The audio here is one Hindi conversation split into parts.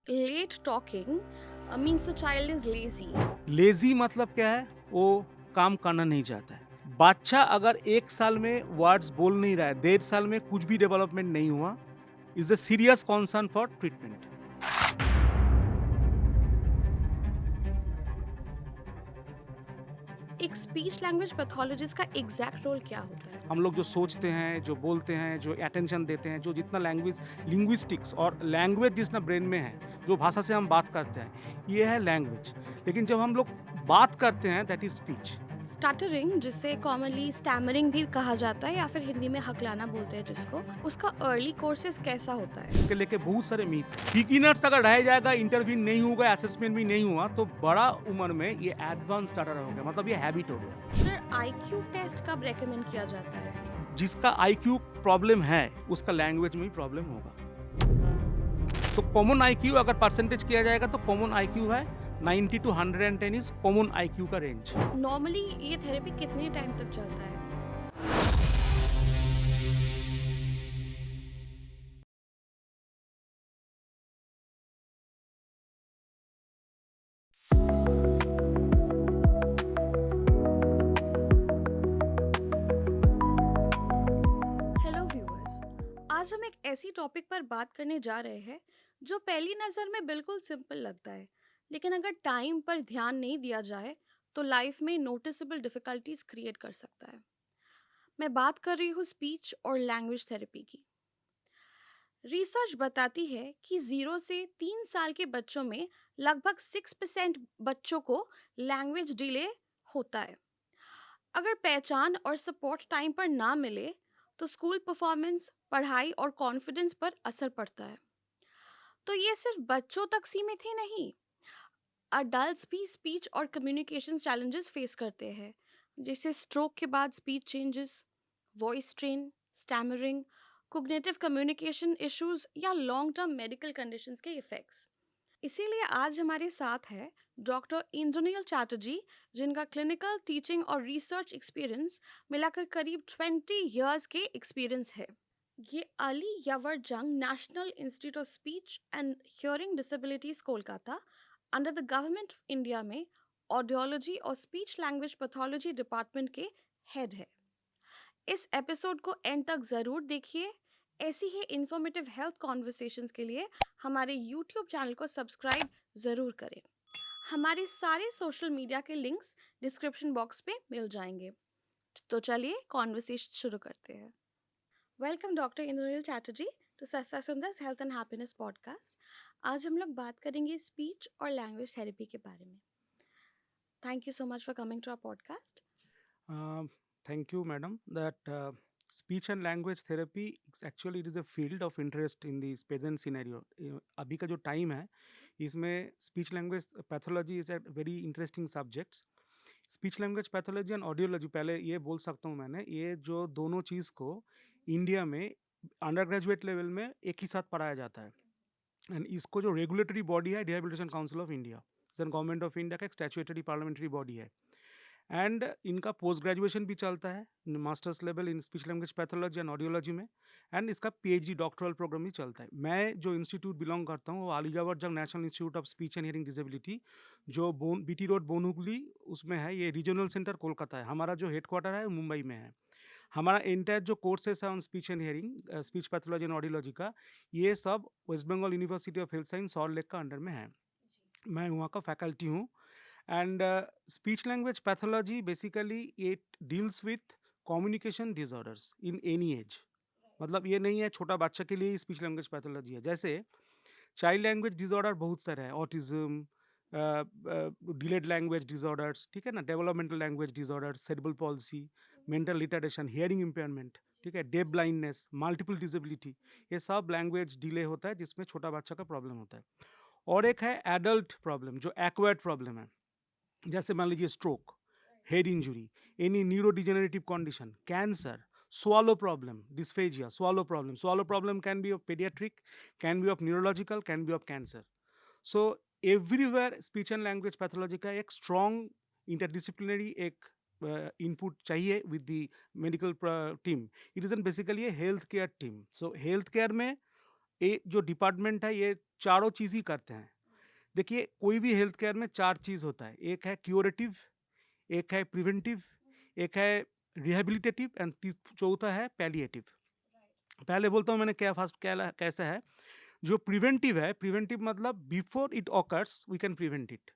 Late talking means the child is lazy. Lazy मतलब क्या है? वो काम करना नहीं चाहता है। बच्चा अगर 1 साल में वर्ड्स बोल नहीं रहा है, 1.5 साल में कुछ भी डेवलपमेंट नहीं हुआ, is a serious concern for treatment. एक स्पीच लैंग्वेज पैथोलॉजिस्ट का एग्जैक्ट रोल क्या होता है? हम लोग जो सोचते हैं, जो बोलते हैं, जो अटेंशन देते हैं, जो जितना लैंग्वेज लिंग्विस्टिक्स और लैंग्वेज जितना ब्रेन में है, जो भाषा से हम बात करते हैं, ये है लैंग्वेज। लेकिन जब हम लोग बात करते हैं, दैट इज़ स्पीच। स्टटरिंग, जिसे कॉमनली स्टैमरिंग भी कहा जाता है या फिर हिंदी में हकलाना बोलते हैं जिसको, उसका अर्ली कोर्सेज कैसा होता है? इसके लेके बहुत सारे मीथ हैं। बिगिनर्स अगर रह जाएगा, इंटरव्यू नहीं होगा, असेसमेंट भी नहीं हुआ, तो बड़ा उम्र में ये एडवांस स्टार्टर हो गया, मतलब ये हैबिट हो गया। सर, आईक्यू टेस्ट कब रेकमेंड किया जाता है? जिसका आईक्यू प्रॉब्लम है, उसका लैंग्वेज में भी प्रॉब्लम होगा। तो कॉमन आईक्यू अगर परसेंटेज किया जाएगा तो कॉमन आईक्यू है 90 टू 110 इज कॉमन आईक्यू का रेंज। नॉर्मली ये थेरेपी कितने टाइम तक चलता है? हेलो व्यूअर्स, आज हम एक ऐसी टॉपिक पर बात करने जा रहे हैं जो पहली नज़र में बिल्कुल सिंपल लगता है, लेकिन अगर टाइम पर ध्यान नहीं दिया जाए तो लाइफ में नोटिसेबल डिफिकल्टीज क्रिएट कर सकता है। मैं बात कर रही हूँ स्पीच और लैंग्वेज थेरेपी की। रिसर्च बताती है कि 0 से 3 साल के बच्चों में लगभग 6% बच्चों को लैंग्वेज डिले होता है। अगर पहचान और सपोर्ट टाइम पर ना मिले तो स्कूल परफॉर्मेंस, पढ़ाई और कॉन्फिडेंस पर असर पड़ता है। तो ये सिर्फ बच्चों तक सीमित ही नहीं, अडल्ट्स भी स्पीच और कम्युनिकेशन चैलेंजेस फेस करते हैं, जैसे स्ट्रोक के बाद speech changes, voice train, stammering, cognitive communication issues या लॉन्ग टर्म मेडिकल कंडीशंस के इफेक्ट्स। इसीलिए आज हमारे साथ है डॉक्टर इंद्रनील चैटर्जी, जिनका क्लिनिकल, टीचिंग और रिसर्च एक्सपीरियंस मिलाकर करीब 20 इयर्स के एक्सपीरियंस है। ये अली यवर जंग national institute of speech and hearing disabilities Kolkata under the government of India में ऑडियोलॉजी और स्पीच लैंग्वेज पैथोलॉजी डिपार्टमेंट के हेड है। इस एपिसोड को एंड तक ज़रूर देखिए। ऐसी ही इंफॉर्मेटिव हेल्थ कॉन्वर्सेशंस के लिए हमारे यूट्यूब चैनल को सब्सक्राइब ज़रूर करें। हमारे सारे सोशल मीडिया के लिंक्स डिस्क्रिप्शन बॉक्स पे मिल जाएंगे। तो चलिए कॉन्वर्सेशन शुरू करते हैं। Welcome doctor Indranil Chatterjee to Sasta Sundar health and happiness podcast. आज हम लोग बात करेंगे स्पीच और लैंग्वेज थेरेपी के बारे में। Thank you so much for coming to our podcast. Thank you madam that speech and language therapy actually it is a field of interest in this present scenario. अभी का जो टाइम है, इसमें speech language pathology is a very interesting subjects. Speech language pathology and audiology, पहले ये बोल सकता हूँ मैंने, ये जो दोनों चीज़ को इंडिया में अंडर ग्रेजुएट लेवल में एक ही साथ पढ़ाया जाता है। एंड इसको जो रेगुलेटरी बॉडी है, rehabilitation council of India, government of India का एक स्टैट्यूटरी पार्लियामेंट्री बॉडी है। एंड इनका पोस्ट ग्रेजुएशन भी चलता है, masters level in speech language pathology and audiology में। एंड इसका पीएचडी डॉक्टरल प्रोग्राम भी चलता है। मैं जो इंस्टीट्यूट बिलोंग करता हूँ वो अलीजावर जंग national institute of speech and hearing disability, जो बीटी रोड बोनहुगली उसमें है। ये रीजनल सेंटर कोलकाता है। हमारा जो हेडक्वार्टर है वो मुंबई में है। हमारा एंटायर जो कोर्सेस है on speech and hearing, speech pathology and audiology का, ये सब West Bengal university of health science Salt Lake का अंडर में है। मैं वहाँ का फैकल्टी हूँ। And speech language pathology basically it deals with communication disorders in any age. मतलब ये नहीं है छोटा बच्चा के लिए स्पीच लैंग्वेज पैथोलॉजी है। जैसे चाइल्ड लैंग्वेज डिसऑर्डर बहुत सारे हैं, ऑटिज्म, डिलेड लैंग्वेज डिसऑर्डर्स, ठीक है ना, developmental language disorder, cerebral palsy, mental retardation, hearing impairment, ठीक है, डेफ ब्लाइंडनेस, मल्टीपल डिसेबिलिटी, ये सब लैंग्वेज डिले होता है जिसमें छोटा बच्चा का प्रॉब्लम होता है। और एक है एडल्ट प्रॉब्लम जो एक्वायर्ड प्रॉब्लम है, जैसे मान लीजिए stroke, head injury, any neurodegenerative condition, cancer, swallow problem, dysphagia, swallow problem. Swallow problem can be of pediatric, can be of neurological, can be of cancer. So everywhere speech and language pathology का एक strong interdisciplinary एक input चाहिए with the medical team. It is basically a health care team. So health care में ये जो डिपार्टमेंट है ये चारों चीज़ ही करते हैं। देखिए कोई भी हेल्थ केयर में 4 चीज़ होता है, एक है क्यूरेटिव, एक है प्रिवेंटिव, एक है रिहैबिलिटेटिव एंड चौथा है पैलिएटिव। पहले बोलता हूँ मैंने क्या फर्स्ट क्या कैसा है। जो प्रिवेंटिव है, प्रिवेंटिव मतलब before it occurs we can prevent it.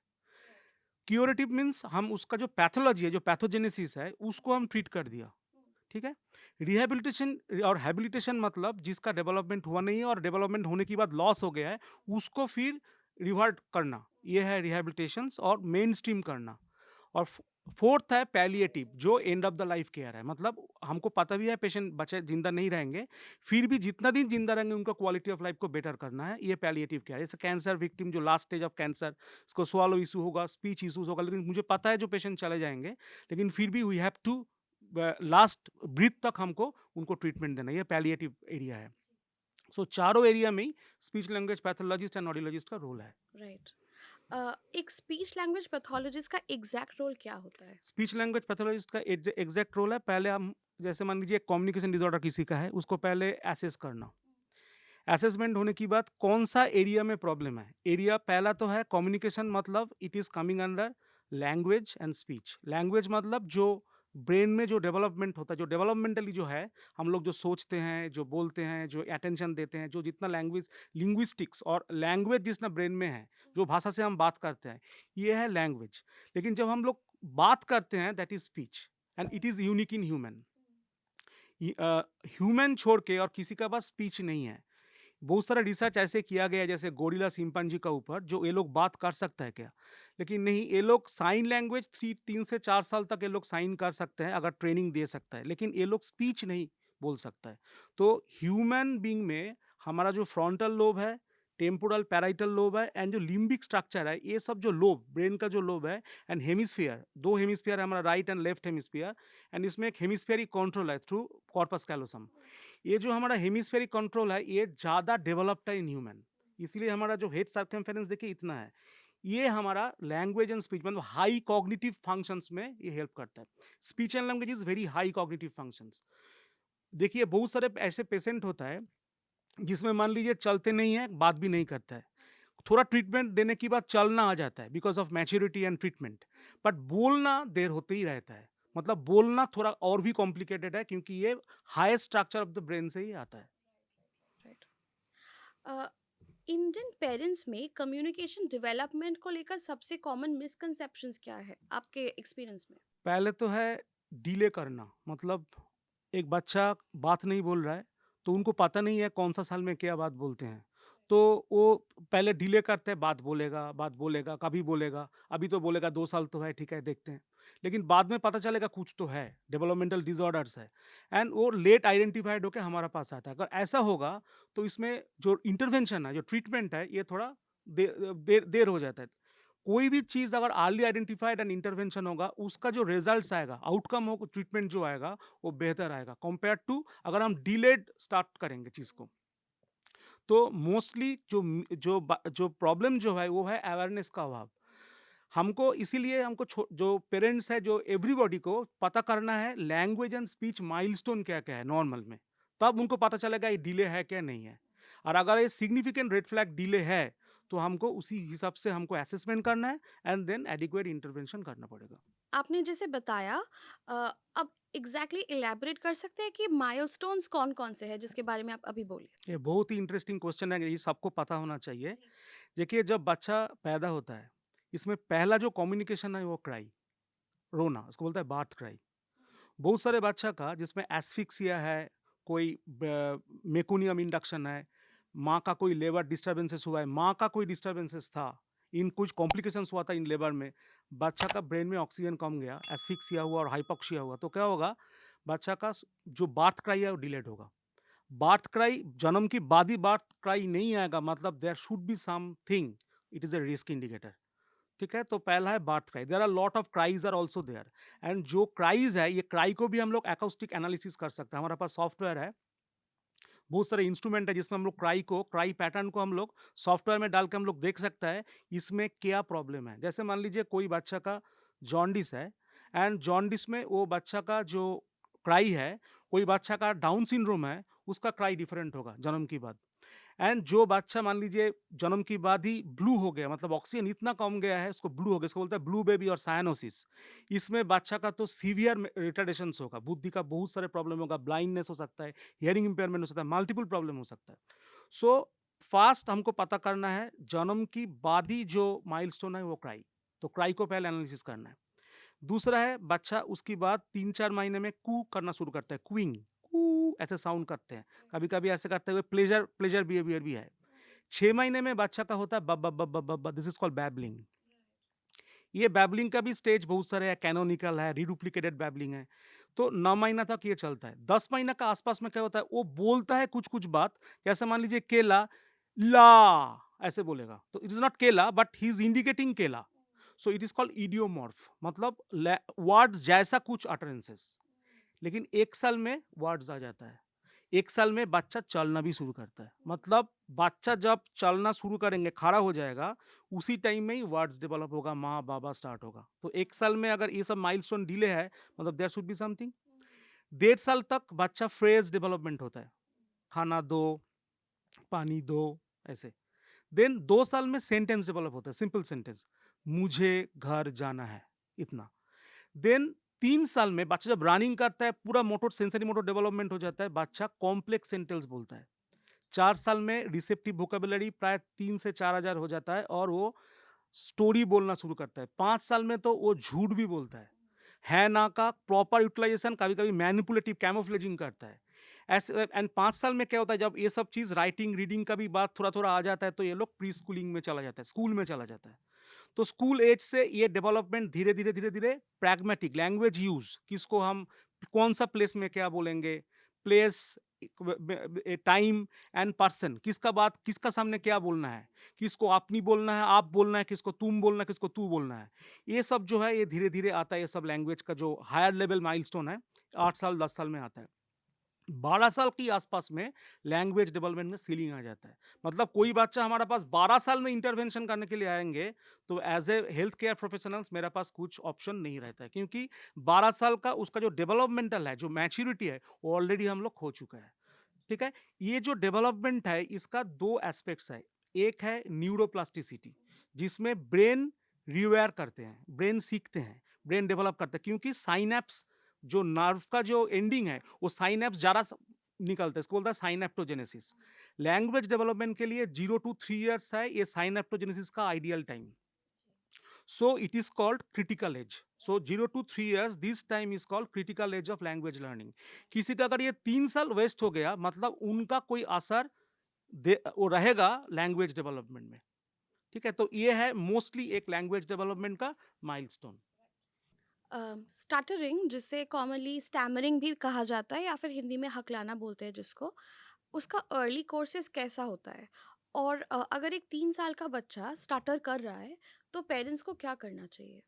Curative means हम उसका जो पैथोलॉजी है, जो पैथोजेनेसिस है, उसको हम ट्रीट कर दिया, ठीक है। रिहैबिलिटेशन और हैबिलिटेशन मतलब जिसका डेवलपमेंट हुआ नहीं है और डेवलपमेंट होने के बाद लॉस हो गया है, उसको फिर रिवर्ट करना, ये है रिहैबिलिटेशन और मेन स्ट्रीम करना। और फोर्थ है पैलिएटिव, जो end of the life care है। मतलब हमको पता भी है पेशेंट बचे जिंदा नहीं रहेंगे, फिर भी जितना दिन जिंदा रहेंगे उनका क्वालिटी ऑफ लाइफ को बेटर करना है, ये पैलिएटिव केयर। जैसे कैंसर विक्टिम जो लास्ट स्टेज ऑफ कैंसर, उसको स्वालो इशू होगा, स्पीच इशूज होगा, लेकिन मुझे पता है जो पेशेंट चले जाएंगे, लेकिन फिर भी we have to last breath तक हमको उनको ट्रीटमेंट देना, ये पैलिएटिव एरिया है। सो चारों एरिया में ही speech language pathologist and audiologist का रोल है। राइट। एक स्पीच लैंग्वेज पैथोलॉजिस्ट का एग्जैक्ट रोल क्या होता है? स्पीच लैंग्वेज पैथोलॉजिस्ट का एग्जैक्ट रोल है, पहले हम जैसे मान लीजिए कम्युनिकेशन डिसऑर्डर किसी का है, उसको पहले एसेस करना। असेसमेंट होने की बाद कौन सा एरिया में प्रॉब्लम है। एरिया पहला तो है कम्युनिकेशन, मतलब it is coming under language and speech. Language मतलब जो ब्रेन में जो डेवलपमेंट होता है, जो डेवलपमेंटली जो है, हम लोग जो सोचते हैं, जो बोलते हैं, जो अटेंशन देते हैं, जो जितना लैंग्वेज लिंग्विस्टिक्स और लैंग्वेज जितना ब्रेन में है, जो भाषा से हम बात करते हैं, ये है लैंग्वेज। लेकिन जब हम लोग बात करते हैं that is speech and it is unique in human. Human छोड़ के और किसी का पास स्पीच नहीं है। बहुत सारा रिसर्च ऐसे किया गया है, जैसे गोरिल्ला चिंपांजी का ऊपर, जो ये लोग बात कर सकता है क्या, लेकिन नहीं। ये लोग साइन लैंग्वेज 3 से 4 साल तक ये लोग साइन कर सकते हैं अगर ट्रेनिंग दे सकता है, लेकिन ये लोग स्पीच नहीं बोल सकता है। तो ह्यूमन बींग में हमारा जो फ्रंटल लोब है, टेम्पोरल पैराइटल लोब है एंड जो लिम्बिक स्ट्रक्चर है, ये सब जो लोब, ब्रेन का जो लोब है, एंड हेमिस्फीयर, 2 हेमिस्फीयर है हमारा, right and left hemisphere, and इसमें एक हेमिस्फीयरिक कंट्रोल है थ्रू कॉर्पस कैलोसम। ये जो हमारा हेमिस्फेरिक कंट्रोल है, ये ज़्यादा डेवलप्ड है इन ह्यूमन, इसलिए हमारा जो हेड सर्कमफेरेंस देखिए इतना है। ये हमारा लैंग्वेज एंड स्पीच मतलब हाई कॉग्निटिव फंक्शंस में ये हेल्प करता है। Speech and language is very high cognitive functions. देखिए बहुत सारे ऐसे पेशेंट होता है जिसमें मान लीजिए चलते नहीं है, बात भी नहीं करता है, थोड़ा ट्रीटमेंट देने के बाद चलना आ जाता है because of maturity and treatment, but बोलना देर होते ही रहता है। मतलब बोलना थोड़ा और भी कॉम्प्लिकेटेड है, क्योंकि ये higher structure of the brain से ही आता है। राइट। इंडियन पेरेंट्स में कम्युनिकेशन डेवलपमेंट को लेकर सबसे कॉमन मिसकंसेप्शंस क्या है आपके एक्सपीरियंस में? पहले तो है डिले करना, मतलब एक बच्चा बात नहीं बोल रहा है, तो उनको पता नहीं है कौन सा साल में क्या बात बोलते हैं, तो वो पहले डिले करते हैं, बात बोलेगा, कभी बोलेगा, अभी तो बोलेगा 2 साल तो है, ठीक है देखते हैं, लेकिन बाद में पता चलेगा कुछ तो है, डेवलपमेंटल डिसऑर्डर्स है, एंड वो लेट आइडेंटिफाइड होकर हमारा पास आता है। अगर ऐसा होगा तो इसमें जो इंटरवेंशन है, जो ट्रीटमेंट है, ये थोड़ा देर हो जाता है। कोई भी चीज़ अगर अर्ली आइडेंटिफाइड एंड इंटरवेंशन होगा, उसका जो रिजल्ट्स आएगा, आउटकम हो, ट्रीटमेंट जो आएगा, वो बेहतर आएगा कंपेयर टू अगर हम डिलेड स्टार्ट करेंगे चीज़ को। तो मोस्टली जो प्रॉब्लम जो है वो है अवेयरनेस का अभाव। हमको इसीलिए हमको जो पेरेंट्स है, जो एवरीबॉडी को पता करना है लैंग्वेज एंड स्पीच माइलस्टोन क्या क्या है नॉर्मल में, तब उनको पता चलेगा ये डिले है क्या नहीं है। और अगर ये सिग्निफिकेंट रेड फ्लैग डिले है, तो हमको उसी हिसाब से हमको असेसमेंट करना है एंड देन एडिक्वेट इंटरवेंशन करना पड़ेगा। आपने जैसे बताया, अब एग्जैक्टली इलेबोरेट कर सकते हैं कि माइलस्टोन्स कौन-कौन से हैं जिसके बारे में आप अभी बोले? ये बहुत ही इंटरेस्टिंग क्वेश्चन है, ये सबको पता होना चाहिए। जी। देखिए जब बच्चा पैदा होता है, इसमें पहला जो कम्युनिकेशन है वो क्राई, रोना, उसको बोलता है बार्थ क्राई। बहुत सारे बच्चा का जिसमें एस्फिक्सिया है, कोई मेकोनियम इंडक्शन है, माँ का कोई लेबर डिस्टर्बेंसेस हुआ है, माँ का कोई डिस्टर्बेंसेस था, इन कुछ कॉम्प्लिकेशंस हुआ था इन लेबर में, बच्चा का ब्रेन में ऑक्सीजन कम गया, एस्फिक्सिया हुआ और हाइपोक्सिया हुआ, तो क्या होगा, बच्चा का जो बार्थ क्राई है वो डिलेड होगा। बार्थ क्राई जन्म की बाद ही बार्थ क्राई नहीं आएगा, मतलब there should be something, it is a risk indicator. ठीक है, तो पहला है birth cry, there are lot of cries are also there, and जो क्राइज है, ये क्राई को भी हम लोग एकॉस्टिक एनालिसिस कर सकते हैं। हमारे पास सॉफ्टवेयर है, बहुत सारे इंस्ट्रूमेंट है जिसमें हम लोग क्राई पैटर्न को हम लोग सॉफ्टवेयर में डाल के हम लोग देख सकता है इसमें क्या प्रॉब्लम है। जैसे मान लीजिए कोई बच्चा का जॉन्डिस है, एंड जॉन्डिस में वो बच्चा का जो क्राई है, कोई बच्चा का डाउन सिंड्रोम है, उसका क्राई डिफरेंट होगा जन्म के बाद। एंड जो बच्चा मान लीजिए जन्म के बाद ही ब्लू हो गया, मतलब ऑक्सीजन इतना कम गया है, उसको ब्लू हो गया, इसको बोलते हैं ब्लू बेबी और साइनोसिस। इसमें बच्चा का तो सीवियर रिटार्डेशंस होगा, बुद्धि का बहुत सारे प्रॉब्लम होगा, ब्लाइंडनेस हो सकता है, हियरिंग इंपेयरमेंट हो सकता है, मल्टीपल प्रॉब्लम हो सकता है। सो फास्ट हमको पता करना है जन्म की बाद ही जो माइलस्टोन है वो क्राई, तो क्राई को पहले एनालिसिस करना है। दूसरा है बच्चा उसके बाद 3-4 महीने में कू करना शुरू करता है, क्वीइंग, कू ऐसे साउंड करते हैं, कभी-कभी ऐसे करते हुए प्लेजर प्लेजर बिहेवियर भी है। 6 महीने में बच्चा का होता है बब बब बब बब बब, दिस इज कॉल्ड बैबलिंग। ये बैबलिंग का भी स्टेज बहुत सारे हैं, कैनोनिकल है, रिडुप्लिकेटेड बैबलिंग है। तो 9 महीना तक ये चलता है। 10 महीना का आसपास में क्या होता है, वो बोलता है कुछ-कुछ बात, जैसे मान लीजिए केला, ला ऐसे बोलेगा। तो इट इज नॉट केला बट ही इज इंडिकेटिंग केला। सो इट इज कॉल्ड इडियोमॉर्फ, मतलब वर्ड्स जैसा कुछ अटरेंसेस। लेकिन 1 साल में वर्ड्स आ जाता है। 1 साल में बच्चा चलना भी शुरू करता है। मतलब बच्चा जब चलना शुरू करेंगे, खड़ा हो जाएगा, उसी टाइम में ही वर्ड्स डेवलप होगा, माँ, बाबा स्टार्ट होगा। तो 1 साल में अगर ये सब माइलस्टोन डिले है, मतलब देयर शुड बी समथिंग। 1.5 साल तक बच्चा फ्रेज डेवलपमेंट होता है। खाना दो, पानी दो, ऐसे। देन 2 साल में सेंटेंस डेवलप होता है, सिंपल सेंटेंस, मुझे घर जाना है, इतना। देन 3 साल में बच्चा जब रनिंग करता है, पूरा मोटर सेंसरी मोटर डेवलपमेंट हो जाता है, बच्चा कॉम्प्लेक्स सेंटेंस बोलता है। 4 साल में रिसेप्टिव वोकेबुलरी प्राय 3 से 4,000 हो जाता है और वो स्टोरी बोलना शुरू करता है। 5 साल में तो वो झूठ भी बोलता है ना का प्रॉपर यूटिलाइजेशन, कभी-कभी मैनिपुलेटिव कैमोफ्लेजिंग करता है। ऐसे एंड 5 साल में क्या होता है, जब ये सब चीज़ राइटिंग, रीडिंग का भी बात थोड़ा-थोड़ा आ जाता है, तो ये लोग प्री स्कूलिंग में चला जाता है, स्कूल में चला जाता है। तो स्कूल एज से ये डेवलपमेंट धीरे-धीरे प्रैग्मेटिक लैंग्वेज यूज़, किसको हम कौन-सा प्लेस में क्या बोलेंगे, प्लेस, टाइम एंड पर्सन, किसका बात किसका सामने क्या बोलना है, किसको अपनी बोलना है, आप बोलना है, किसको तुम बोलना है, किसको तू बोलना है। ये सब जो है ये धीरे-धीरे आता है, ये सब लैंग्वेज का जो हायर लेवल माइलस्टोन है, 8 साल 10 साल में आता है। 12 साल की आसपास में लैंग्वेज डेवलपमेंट में सीलिंग आ जाता है। मतलब कोई बच्चा हमारे पास 12 साल में इंटरवेंशन करने के लिए आएँगे, तो as a health care professionals मेरे पास कुछ ऑप्शन नहीं रहता है, क्योंकि 12 साल का उसका जो डेवलपमेंटल है, जो मैच्योरिटी है, वो ऑलरेडी हम लोग खो चुका है। ठीक है? ये जो डेवलपमेंट है, इसका 2 एस्पेक्ट्स है। एक है न्यूरोप्लास्टिसिटी, जिसमें ब्रेन रिवायर करते हैं, ब्रेन सीखते हैं, ब्रेन डेवलप करते हैं, क्योंकि साइनैप्स जो नर्व का जो एंडिंग है, वो साइनैप्स ज़्यादा निकलता है, इसको बोलता है साइनैप्टोजेनेसिस। लैंग्वेज डेवलपमेंट के लिए 0 टू 3 इयर्स है ये साइनैप्टोजेनेसिस का ideal time. So it is called critical age. So 0 to 3 years, this time is called critical age of language learning. किसी का अगर ये 3 साल वेस्ट हो गया, मतलब उनका कोई असर वो रहेगा लैंग्वेज डेवलपमेंट में। ठीक है, तो ये है मोस्टली एक लैंग्वेज डेवलपमेंट का माइलस्टोन। स्टटरिंग, जिसे कॉमनली स्टैमरिंग भी कहा जाता है या फिर हिंदी में हकलाना बोलते हैं जिसको, उसका अर्ली कोर्सेज कैसा होता है? और अगर एक 3 साल का बच्चा स्टार्टर कर रहा है तो पेरेंट्स को क्या करना चाहिए?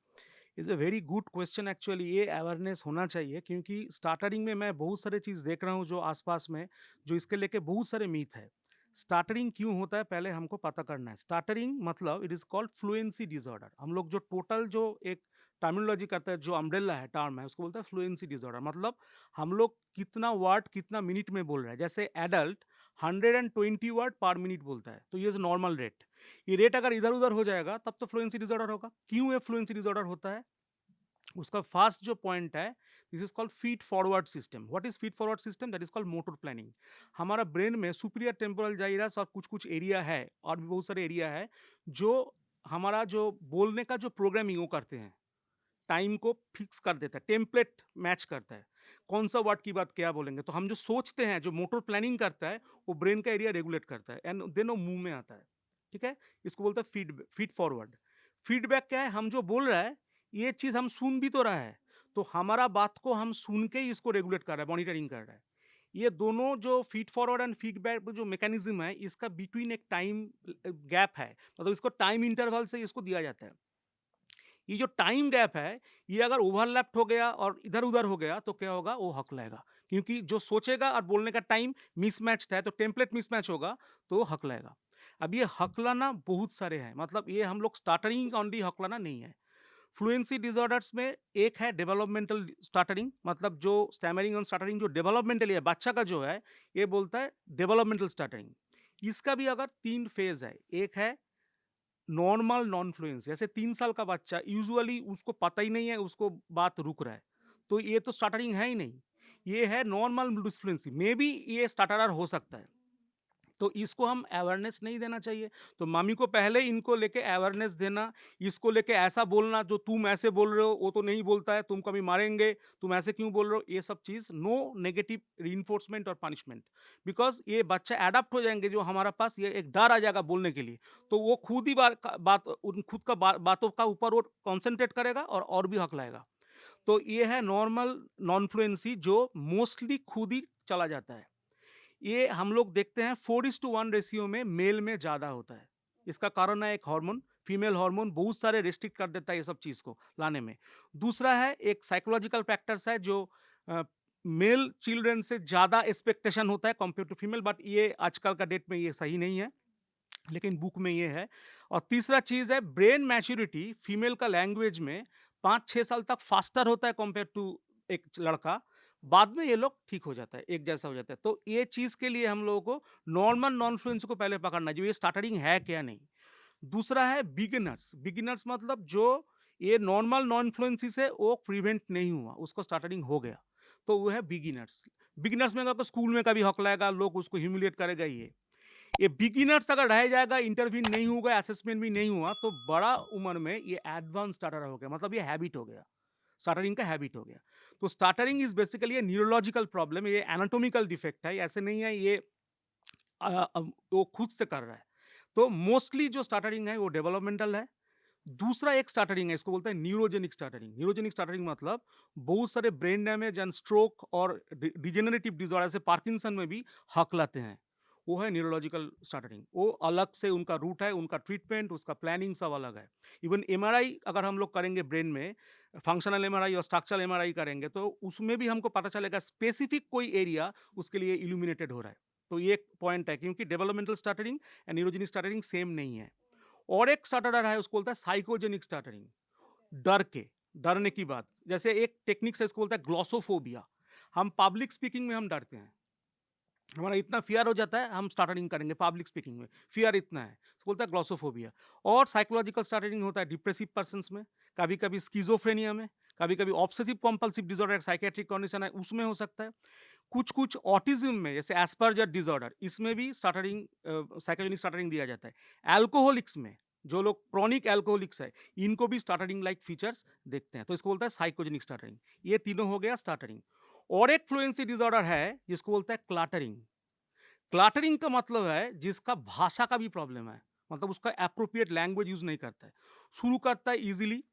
Is a very good question actually, ये अवेयरनेस होना चाहिए, क्योंकि स्टार्टरिंग में मैं बहुत सारे चीज़ देख रहा हूँ जो आसपास में, जो इसके लेके बहुत सारे मीथ है। स्टार्टरिंग क्यों होता है पहले हमको पता करना है। स्टार्टरिंग मतलब it is called fluency disorder. हम लोग जो टोटल जो एक टर्मिनोलॉजी करते हैं, जो अम्ब्रेला है टर्म है, उसको बोलते हैं फ्लुएंसी डिसऑर्डर। मतलब हम लोग कितना वर्ड कितना मिनट में बोल रहे हैं। जैसे एडल्ट 120 वर्ड पर मिनट बोलता है, तो ये नॉर्मल रेट। ये रेट अगर इधर उधर हो जाएगा तब तो फ्लुएंसी डिसऑर्डर होगा। क्यों ये फ्लुएंसी डिसऑर्डर होता है? उसका फर्स्ट जो पॉइंट है, this is called feed forward system. What is feed forward system? That is called motor planning. हमारा ब्रेन में सुपीरियर टेम्पोरल जाइरस और कुछ कुछ एरिया है, और भी बहुत सारे एरिया है, जो हमारा जो बोलने का जो प्रोग्रामिंग वो करते हैं, टाइम को फिक्स कर देता है, टेम्पलेट मैच करता है, कौन सा वर्ड की बात क्या बोलेंगे। तो हम जो सोचते हैं, जो मोटर प्लानिंग करता है, वो ब्रेन का एरिया रेगुलेट करता है, एंड देन वो मुंह में आता है। ठीक है, इसको बोलते हैं फीड फॉरवर्ड। फीडबैक क्या है? हम जो बोल रहा है, ये चीज़ हम सुन भी तो रहा है, तो हमारा बात को हम सुन के ही इसको रेगुलेट कर रहा है, मॉनिटरिंग कर रहा है। ये दोनों जो फीड फॉरवर्ड एंड फीडबैक जो मैकेनिज्म है, इसका बिटवीन एक टाइम गैप है, मतलब इसको टाइम इंटरवल से इसको दिया जाता है। ये जो टाइम गैप है, ये अगर ओवरलैप्ड हो गया और इधर उधर हो गया, तो क्या होगा? वो हकलाएगा, क्योंकि जो सोचेगा और बोलने का टाइम मिसमैच्ड है, तो टेम्पलेट मिसमैच होगा, तो वो हकलाएगा। अब ये हकलाना बहुत सारे हैं, मतलब ये हम लोग स्टार्टरिंग ओनली हकलाना नहीं है। फ्लुएंसी डिसऑर्डर्स में एक है डेवलपमेंटल स्टार्टरिंग, मतलब जो स्टैमरिंग और स्टार्टरिंग जो डेवलपमेंटली है, बच्चा का जो है, ये बोलता है डेवलपमेंटल स्टार्टरिंग। इसका भी अगर 3 फेज़ है। एक है नॉर्मल नॉन फ्लुएंसी, जैसे 3 साल का बच्चा यूजुअली उसको पता ही नहीं है, उसको बात रुक रहा है। तो ये तो स्टटरिंग है ही नहीं। ये है नॉर्मल डिस्फ्लुएंसी, मेबी ये स्टटरर हो सकता है। तो इसको हम अवेयरनेस नहीं देना चाहिए। तो मम्मी को पहले इनको लेके अवेयरनेस देना, इसको लेके ऐसा बोलना जो तुम ऐसे बोल रहे हो, वो तो नहीं बोलता है, तुम कभी मारेंगे, तुम ऐसे क्यों बोल रहे हो? ये सब चीज़ नो नेगेटिव रिइंफोर्समेंट और पनिशमेंट। बिकॉज़ ये बच्चा एडॉप्ट हो जाएँगे जो हमारा पास ये एक डर आ जाएगा बोलने के लिए। तो वो खुद ही खुद का बातों का ऊपर वो कॉन्संट्रेट करेगा और भी हकलाएगा। तो ये है नॉर्मल नॉन फ्लुएंसी जो मोस्टली खुद ही चला जाता है। ये हम लोग देखते हैं 4:1 रेशियो में मेल में ज़्यादा होता है। इसका कारण है एक हार्मोन, फीमेल हार्मोन बहुत सारे रिस्ट्रिक्ट कर देता है ये सब चीज़ को लाने में। दूसरा है एक साइकोलॉजिकल फैक्टर्स है जो मेल चिल्ड्रन से ज़्यादा एक्सपेक्टेशन होता है कंपेयर टू फीमेल, बट ये आजकल का डेट में ये सही नहीं है, लेकिन बुक में ये है। और तीसरा चीज़ है ब्रेन मैच्योरिटी फीमेल का लैंग्वेज में 5-6 साल तक फास्टर होता है कंपेयर टू एक लड़का। बाद में ये लोग ठीक हो जाता है, एक जैसा हो जाता है। तो ये चीज़ के लिए हम लोगों को नॉर्मल नॉन फ्लुएंसी को पहले पकड़ना चाहिए, ये स्टार्टरिंग है क्या नहीं। दूसरा है बिगिनर्स, बिगिनर्स मतलब जो ये नॉर्मल नॉन फ्लुएंसी से वो प्रिवेंट नहीं हुआ, उसको स्टार्टरिंग हो गया, तो वो है बिगिनर्स। बिगिनर्स में अगर स्कूल में कभी हकलाएगा, लोग उसको ह्यूमिलिएट करेगा ये बिगिनर्स अगर रह जाएगा, इंटरव्यू नहीं होगा, असेसमेंट भी नहीं हुआ, तो बड़ा उम्र में ये एडवांस स्टार्टर हो गया, मतलब ये हैबिट हो गया, स्टार्टरिंग का हैबिट हो गया। तो स्टार्टरिंग इज बेसिकली ये न्यूरोलॉजिकल प्रॉब्लम है, ये एनाटॉमिकल डिफेक्ट है, ऐसे नहीं है ये वो खुद से कर रहा है। तो मोस्टली जो स्टार्टरिंग है वो डेवलपमेंटल है। दूसरा एक स्टार्टरिंग है, इसको बोलते हैं न्यूरोजेनिक स्टार्टरिंग। न्यूरोजेनिक स्टार्टरिंग मतलब बहुत सारे ब्रेन डैमेज एंड स्ट्रोक और डिजेनरेटिव डिसऑर्डर से पार्किंसन में भी हकलाते हैं, वो है न्यूरोलॉजिकल स्टार्टरिंग। वो अलग से उनका रूट है, उनका ट्रीटमेंट, उसका प्लानिंग सब अलग है। इवन एमआरआई अगर हम लोग करेंगे ब्रेन में, फंक्शनल एमआरआई और स्ट्रक्चरल एमआरआई करेंगे, तो उसमें भी हमको पता चलेगा स्पेसिफिक कोई एरिया उसके लिए इल्यूमिनेटेड हो रहा है। तो ये एक पॉइंट है, क्योंकि डेवलपमेंटल स्टार्टरिंग एंड न्यूरोजेनिक स्टार्टरिंग सेम नहीं है। और एक स्टार्टर है, उसको बोलता है साइकोजेनिक स्टार्टरिंग। डर के, डरने की बात, जैसे एक टेक्निक है, इसको बोलता है ग्लॉसोफोबिया। हम पब्लिक स्पीकिंग में हम डरते हैं, हमारा इतना फियर हो जाता है, हम स्टार्टरिंग करेंगे पब्लिक स्पीकिंग में, फियर इतना है, इसको बोलता है ग्लॉसोफोबिया। और साइकोलॉजिकल स्टार्टरिंग होता है डिप्रेसिव पर्सन्स में, कभी कभी स्किजोफ्रेनिया में, कभी कभी obsessive compulsive disorder, psychiatric condition है, उसमें हो सकता है। कुछ कुछ ऑटिज्म में, जैसे एस्पर्जर डिसऑर्डर, इसमें भी स्टार्टरिंग साइकोजेनिक स्टार्टरिंग दिया जाता है। एल्कोहलिक्स में, जो लोग क्रॉनिक एल्कोहलिक्स है, इनको भी स्टार्टरिंग लाइक फीचर्स देखते हैं, तो इसको बोलता है साइकोजेनिक स्टार्टरिंग। ये तीनों हो गया स्टार्टरिंग। और एक फ्लुएंसी डिसऑर्डर है जिसको बोलता है क्लाटरिंग। क्लाटरिंग का मतलब है जिसका भाषा का भी प्रॉब्लम है, मतलब उसका एप्रोप्रिएट लैंग्वेज यूज नहीं करता है, शुरू करता है इजीली,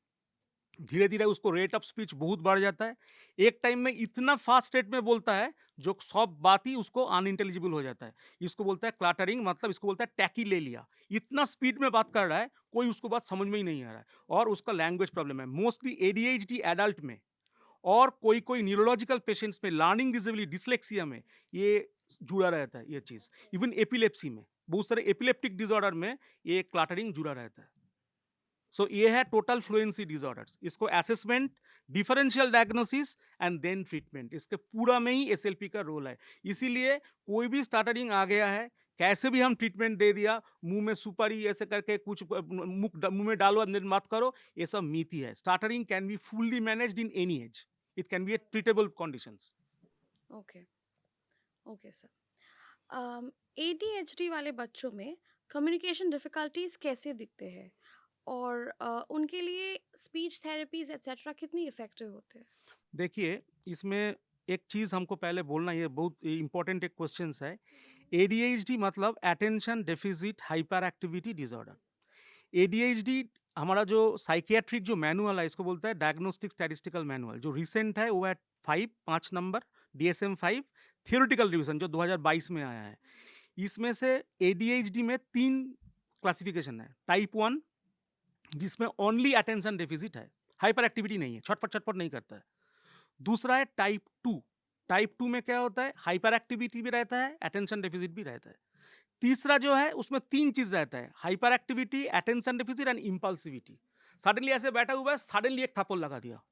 धीरे धीरे उसको रेट ऑफ स्पीच बहुत बढ़ जाता है, एक टाइम में इतना फास्ट रेट में बोलता है जो सब बात ही उसको अनइंटेलिजिबल हो जाता है। इसको बोलता है क्लाटरिंग, मतलब इसको बोलता है टैकी ले लिया, इतना स्पीड में बात कर रहा है, कोई उसको बात समझ में ही नहीं आ रहा है, और उसका लैंग्वेज प्रॉब्लम है। मोस्टली एडीएचडी एडल्ट में और कोई कोई न्यूरोलॉजिकल पेशेंट्स में, लर्निंग डिसेबिलिटी डिसलेक्सिया में ये जुड़ा रहता है ये चीज़। इवन एपिलेप्सी में, बहुत सारे एपिलेप्टिक डिसऑर्डर में ये क्लाटरिंग जुड़ा रहता है। सो ये है टोटल फ्लुएंसी डिसऑर्डर्स। इसको assessment, differential diagnosis and then treatment, इसके पूरा में ही एसएलपी का रोल है। इसीलिए कोई भी स्टार्टरिंग आ गया है, कैसे भी हम ट्रीटमेंट दे दिया, मुंह में सुपारी ऐसे करके कुछ मुंह में डालो अंदर मत करो, ये सब मीथ ही है। Stuttering can be fully managed in any age, it can be a treatable conditions. Okay, okay sir. ADHD वाले बच्चों में कम्युनिकेशन डिफ़िकल्टीज़ कैसे दिखते हैं? और उनके लिए स्पीच थेरेपीज़ एटसेट्रा कितनी इफ़ेक्टिव होते हैं? देखिए, इसमें एक चीज़ हमको पहले बोलना, ये बहुत इंपॉर्टेंट एक क्वेश्चन है। एडीएचडी मतलब attention deficit hyper activity disorder. ADHD हमारा जो साइकियाट्रिक जो मैनुअल है, इसको बोलता है डायग्नोस्टिक स्टैटिस्टिकल मैनुअल, जो रिसेंट है वो है 5 नंबर DSM-5 थियोरेटिकल रिवीजन, जो 2022 में आया है। इसमें से एडीएचडी में 3 क्लासिफिकेशन है। टाइप 1 जिसमें ओनली अटेंशन डेफिसिट है, हाइपर एक्टिविटी नहीं है, छटपट छटपट नहीं करता है। दूसरा है टाइप 2। टाइप 2 में क्या होता है, हाइपर एक्टिविटी भी रहता है, अटेंशन डेफिसिट भी रहता है। तीसरा जो है उसमें 3 चीज रहता है, hyper activity, attention deficit and impulsivity. Suddenly ऐसे बैठा हुआ है, सडनली एक थप्पड़ लगा दिया,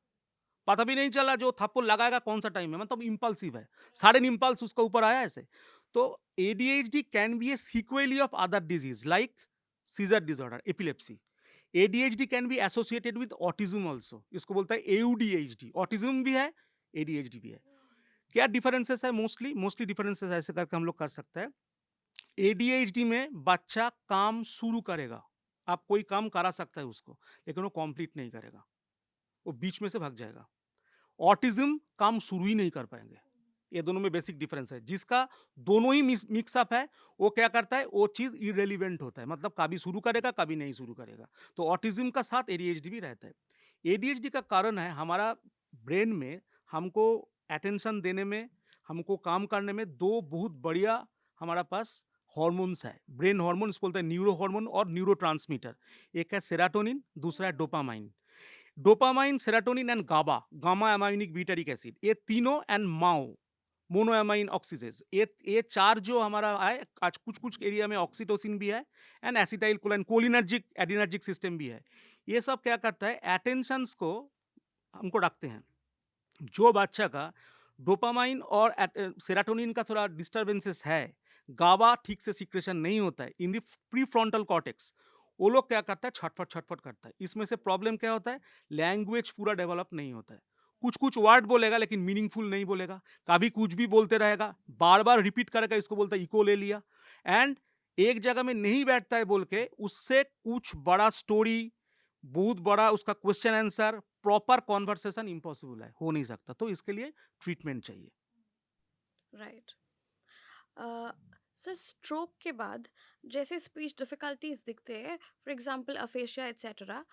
पता भी नहीं चला जो थप्पड़ लगाएगा कौन सा टाइम है, मतलब इम्पल्सिव है, सडन इम्पल्स उसका ऊपर आया ऐसे। तो ADHD can be a sequelae of other disease like seizure disorder, epilepsy. ADHD can be associated with autism also, इसको बोलता है AUDHD। ऑटिज्म भी है, ADHD भी है। क्या डिफरेंसेस है? मोस्टली मोस्टली डिफरेंसेस ऐसे करके हम लोग कर सकते हैं। ADHD में बच्चा काम शुरू करेगा, आप कोई काम करा सकता है उसको, लेकिन वो कंप्लीट नहीं करेगा, वो बीच में से भाग जाएगा। ऑटिज्म काम शुरू ही नहीं कर पाएंगे। ये दोनों में बेसिक डिफरेंस है। जिसका दोनों ही मिक्सअप है, वो क्या करता है, वो चीज इरेलीवेंट होता है, मतलब कभी शुरू करेगा कभी नहीं शुरू करेगा। तो ऑटिज्म का साथ ADHD भी रहता है। ADHD का कारण है हमारा ब्रेन में हमको अटेंशन देने में, हमको काम करने में दो बहुत बढ़िया हमारा पास हॉर्मोन्स है, ब्रेन हॉर्मोन बोलते हैं, न्यूरो हार्मोन और न्यूरोट्रांसमीटर। एक है सेरोटोनिन, दूसरा है dopamine. Dopamine, serotonin and GABA, gamma aminic butyric acid, ये तीनों एंड माओ, मोनोएमाइन ऑक्सीजेज, ये चार जो हमारा है, आज कुछ कुछ एरिया में ऑक्सीटोसिन भी है and acetyl choline, cholinergic adrenergic system भी है। ये सब क्या करता है, अटेंशंस को हमको रखते हैं। जो बच्चा का डोपामाइन और सेरोटोनिन का थोड़ा डिस्टर्बेंसेस है, गाबा ठीक से सिक्रेशन नहीं होता है in the pre frontal cortex, वो लोग क्या करता है, छटफट छटफट करता है। इसमें से प्रॉब्लम क्या होता है, लैंग्वेज पूरा डेवलप नहीं होता है। कुछ कुछ वर्ड बोलेगा लेकिन मीनिंगफुल नहीं बोलेगा, कभी कुछ भी बोलते रहेगा, बार बार रिपीट करेगा, इसको बोलता है इको ले लिया। एंड एक जगह में नहीं बैठता है बोल के उससे कुछ बड़ा स्टोरी, बहुत बड़ा उसका question answer, proper conversation impossible है, हो नहीं सकता। तो इसके लिए ट्रीटमेंट चाहिए। राइट। सर, स्ट्रोक के बाद जैसे स्पीच डिफिकल्टीज दिखते हैं, फॉर एग्जांपल अफेशिया एट्सेट्रा,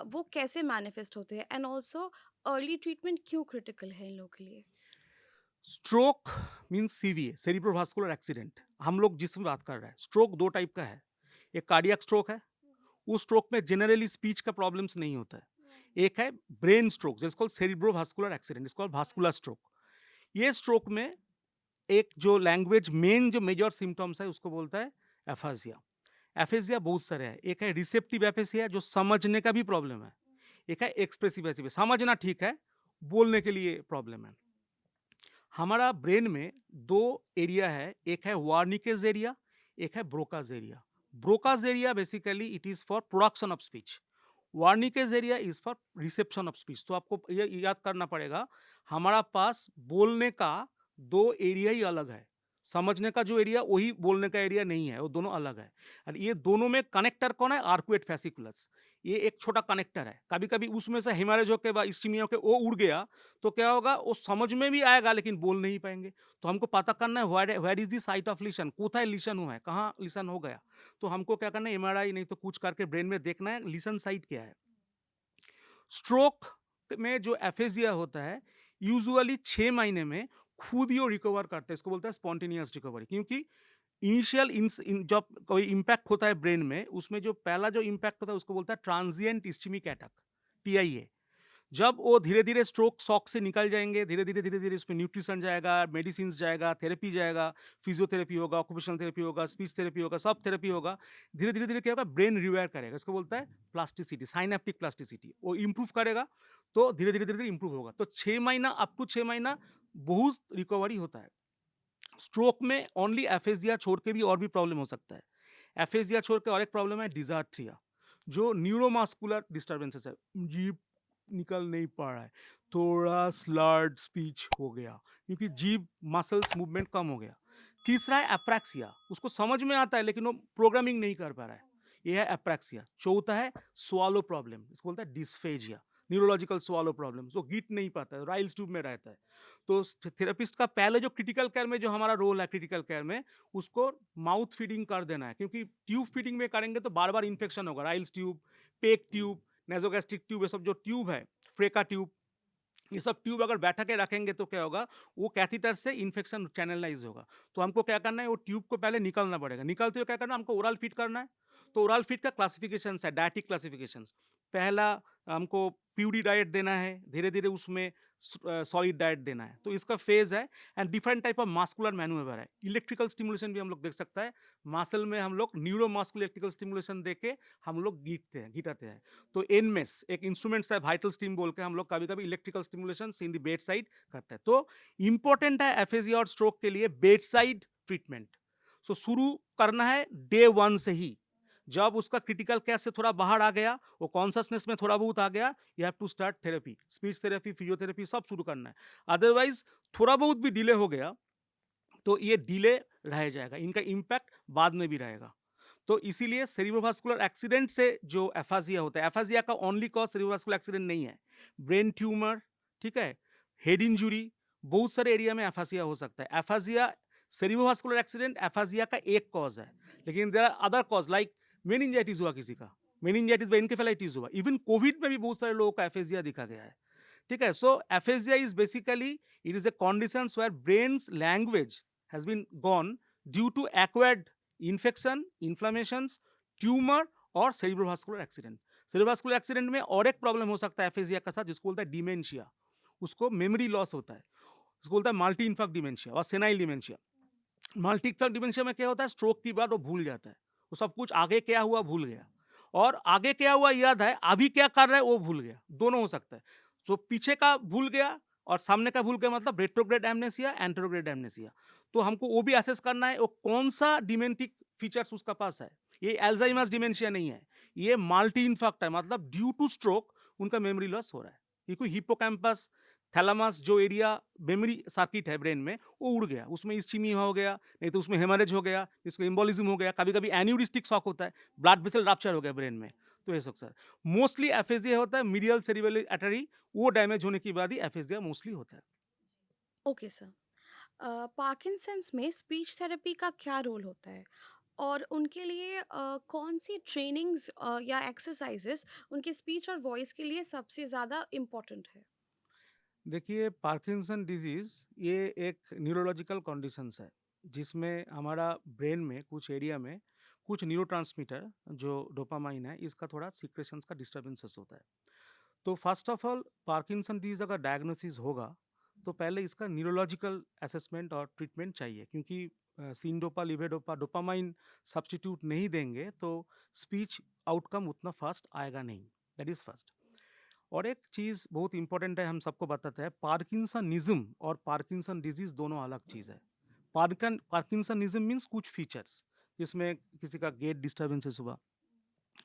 वो कैसे मैनिफेस्ट होते हैं, एंड ऑल्सो अर्ली ट्रीटमेंट क्यों क्रिटिकल है इन लोगों के लिए? Stroke means CVA, cerebrovascular accident. हम लोग जिसमें बात कर रहे हैं, स्ट्रोक दो टाइप का है। एक कार्डियक स्ट्रोक है, उस स्ट्रोक में जनरली स्पीच का प्रॉब्लम्स नहीं होता है। एक है ब्रेन स्ट्रोक, जिसको सेरिब्रोवास्कुलर एक्सीडेंट, इसको वास्कुलर स्ट्रोक। ये स्ट्रोक में एक जो लैंग्वेज मेन जो मेजर सिम्टम्स है उसको बोलता है एफेजिया। एफेजिया बहुत सारे हैं, एक है रिसेप्टिव एफेजिया जो समझने का भी प्रॉब्लम है, एक है एक्सप्रेसिव एफेजिया, समझना ठीक है, बोलने के लिए प्रॉब्लम है। हमारा ब्रेन में दो एरिया है, एक है वार्निकेज एरिया, एक है Broca's area. Broca's area basically it is for production of speech, Wernicke's area is for reception of speech. तो आपको ये याद करना पड़ेगा, हमारा पास बोलने का दो एरिया ही अलग है, समझने का जो एरिया वही बोलने का एरिया नहीं है, वो दोनों अलग है। और ये दोनों में कनेक्टर कौन है, आर्कुएट फेसिकुलस, ये एक छोटा कनेक्टर है। कभी कभी उसमें से हेमरेज होके बा इस्टीमिया होके वो उड़ गया तो क्या होगा, वो समझ में भी आएगा लेकिन बोल नहीं पाएंगे। तो हमको पता करना है where is the site of lesion, कोথায় लिसन हुआ है, कहाँ लिसन हो गया। तो हमको क्या करना है, MRI नहीं तो कुछ करके ब्रेन में देखना है लिसन साइट क्या है। स्ट्रोक में जो एफेजिया होता है यूजुअली 6 महीने में खुद ही वो रिकवर करता है, इसको बोलते हैं स्पॉन्टेनियस रिकवरी। क्योंकि इनिशियल जब कोई इम्पैक्ट होता है ब्रेन में, उसमें जो पहला जो इम्पैक्ट होता है उसको बोलता है ट्रांजिएंट इस्चेमिक अटैक, TIA। जब वो धीरे धीरे स्ट्रोक शॉक से निकल जाएंगे, धीरे धीरे उसमें न्यूट्रिशन जाएगा, मेडिसिन जाएगा, थेरेपी जाएगा, फिजियोथेरेपी होगा, ऑक्यूपेशनल थेरेपी होगा, स्पीच थेरेपी होगा, सब थेरेपी होगा। धीरे धीरे क्या होगा, ब्रेन रिवायर करेगा, इसको बोलता है प्लास्टिसिटी, साइनेप्टिक प्लास्टिसिटी, वो इम्प्रूव करेगा। तो धीरे धीरे इम्प्रूव होगा। तो 6 महीना, अप टू 6 महीना बहुत रिकवरी होता है। स्ट्रोक में ओनली एफेजिया छोड़ के भी और भी प्रॉब्लम हो सकता है। एफेजिया छोड़ के और एक प्रॉब्लम है डिजार्थ्रिया, जो न्यूरोमास्कुलर डिस्टर्बेंसेस है, जीभ निकल नहीं पा रहा है, थोड़ा स्लर्ड स्पीच हो गया क्योंकि जीभ मसल्स मूवमेंट कम हो गया। तीसरा है एप्रैक्सिया, उसको समझ में आता है लेकिन वो प्रोग्रामिंग नहीं कर पा रहा है, ये है एप्रैक्सिया। चौथा है स्वालो प्रॉब्लम, इसको बोलता है डिस्फेजिया, न्यूरोलॉजिकल स्वालो प्रॉब्लम, वो गीट नहीं पाता है, राइल्स ट्यूब में रहता है। तो थेरेपिस्ट का पहले जो क्रिटिकल केयर में जो हमारा रोल है, क्रिटिकल केयर में उसको माउथ फीडिंग कर देना है, क्योंकि ट्यूब फीडिंग में करेंगे तो बार बार इन्फेक्शन होगा। Ryle's tube, pack tube, nasogastric tube, ये सब जो ट्यूब है, फ्रेका ट्यूब, ये सब ट्यूब अगर बैठा के रखेंगे तो क्या होगा, वो कैथीटर से इन्फेक्शन चैनलाइज होगा। तो हमको क्या करना है, वो ट्यूब को पहले निकलना पड़ेगा, निकलते हुए क्या करना है, हमको ओरल फीड करना है। तो ओरल फीड का क्लासिफिकेशन है, डायटिक क्लासिफिकेशन। पहला हमको प्यूरी डाइट देना है, धीरे धीरे उसमें सॉलिड डाइट देना है, तो इसका फेज है। And different type of muscular manoeuvre है, इलेक्ट्रिकल स्टिमुलेशन भी हम लोग देख सकता है, मसल में हम लोग न्यूरो मास्कुलर इलेक्ट्रिकल स्टिमुलेशन दे के हम लोग गीटाते हैं। तो एनमेस एक इंस्ट्रूमेंट्स है, वाइटल स्टीम बोल के, हम लोग कभी कभी electrical stimulation in the bed side करते हैं। तो इंपॉर्टेंट है एफेजिया और स्ट्रोक के लिए बेड साइड ट्रीटमेंट। सो शुरू करना है डे 1 से ही। जब उसका क्रिटिकल केस से थोड़ा बाहर आ गया, वो कॉन्शसनेस में थोड़ा बहुत आ गया, you have to start therapy, speech therapy, physiotherapy सब शुरू करना है। अदरवाइज थोड़ा बहुत भी डिले हो गया तो ये डिले रह जाएगा, इनका इम्पैक्ट बाद में भी रहेगा। तो इसीलिए सेरिब्रोवास्कुलर एक्सीडेंट से जो एफाजिया होता है, एफाजिया का ओनली कॉज सेरिब्रोवास्कुलर एक्सीडेंट नहीं है, ब्रेन ट्यूमर, ठीक है, हेड इंजुरी, बहुत सारे एरिया में एफाजिया हो सकता है। एफाजिया सेरिब्रोवास्कुलर एक्सीडेंट एफाजिया का एक कॉज है, लेकिन there are other cause like meningitis हुआ किसी का, मेनिंजाइटिस बाय एनकेफेलाइटिस हुआ, इवन कोविड में भी बहुत सारे लोगों का एफेजिया दिखा गया है। ठीक है, so aphasia is basically it is a condition where brain's language has been gone due to acquired infection, inflammations, tumour और सेरिब्रोवास्कुलर एक्सीडेंट। सेरिब्रोवास्कुलर एक्सीडेंट में और एक प्रॉब्लम हो सकता है एफेजिया का साथ, जिसको बोलता है डिमेंशिया, उसको मेमोरी लॉस होता है, उसको बोलता है मल्टी इन्फेक्ट डिमेंशिया और senile dementia. Multi infect dementia में क्या होता है, स्ट्रोक की बाद वो भूल जाता है, वो सब कुछ आगे क्या हुआ भूल गया, और आगे क्या हुआ याद है, अभी क्या कर रहा है वो भूल गया, दोनों हो सकता है। तो पीछे का भूल गया और सामने का भूल गया, मतलब रेट्रोग्रेड एमनेसिया, एंटेरोग्रेड एमनेसिया। तो हमको वो भी असेस करना है वो कौन सा डिमेंटिक फीचर्स उसका पास है। ये एल्जाइमर्स डिमेंशिया नहीं है, ये मल्टी इन्फेक्ट है, मतलब ड्यू टू स्ट्रोक उनका मेमोरी लॉस हो रहा है, क्योंकि हिप्पोकैम्पस थैलामस जो एरिया मेमोरी सर्किट है ब्रेन में वो उड़ गया, उसमें इस्चीमिया हो गया, नहीं तो उसमें हेमरेज हो गया, इसको एम्बोलिज्म हो गया, कभी कभी एन्यूरिस्टिक शॉक होता है, ब्लड वेसल रप्चर हो गया ब्रेन में। तो ये सब सर मोस्टली एफेजिया होता है मीडियल सेरिब्रल आर्टरी, वो डैमेज होने के बाद ही एफेजिया मोस्टली होता है। Okay sir. पार्किंसंस में स्पीच थेरेपी का क्या रोल होता है और उनके लिए कौन सी ट्रेनिंग्स या एक्सरसाइजेस उनके स्पीच और वॉइस के लिए सबसे ज़्यादा इम्पोर्टेंट है? देखिए पार्किंसन डिजीज ये एक न्यूरोलॉजिकल कंडीशंस है, जिसमें हमारा ब्रेन में कुछ एरिया में कुछ न्यूरोट्रांसमीटर जो डोपामाइन है इसका थोड़ा सीक्रेशंस का डिस्टर्बेंसेस होता है। तो first of all Parkinson disease अगर डायग्नोसिस होगा तो पहले इसका न्यूरोलॉजिकल असेसमेंट और ट्रीटमेंट चाहिए, क्योंकि सीनडोपा लिवेडोपा डोपामाइन सब्स्टिट्यूट नहीं देंगे तो स्पीच आउटकम उतना फास्ट आएगा नहीं, दैट इज फर्स्ट। और एक चीज़ बहुत इंपॉर्टेंट है, हम सबको बताते हैं, पार्किंसनिज्म और पार्किंसन डिजीज दोनों अलग चीज़ है। पार्किंसनिज्म मीन्स कुछ फीचर्स, जिसमें किसी का गेट डिस्टर्बेंसेस हुआ,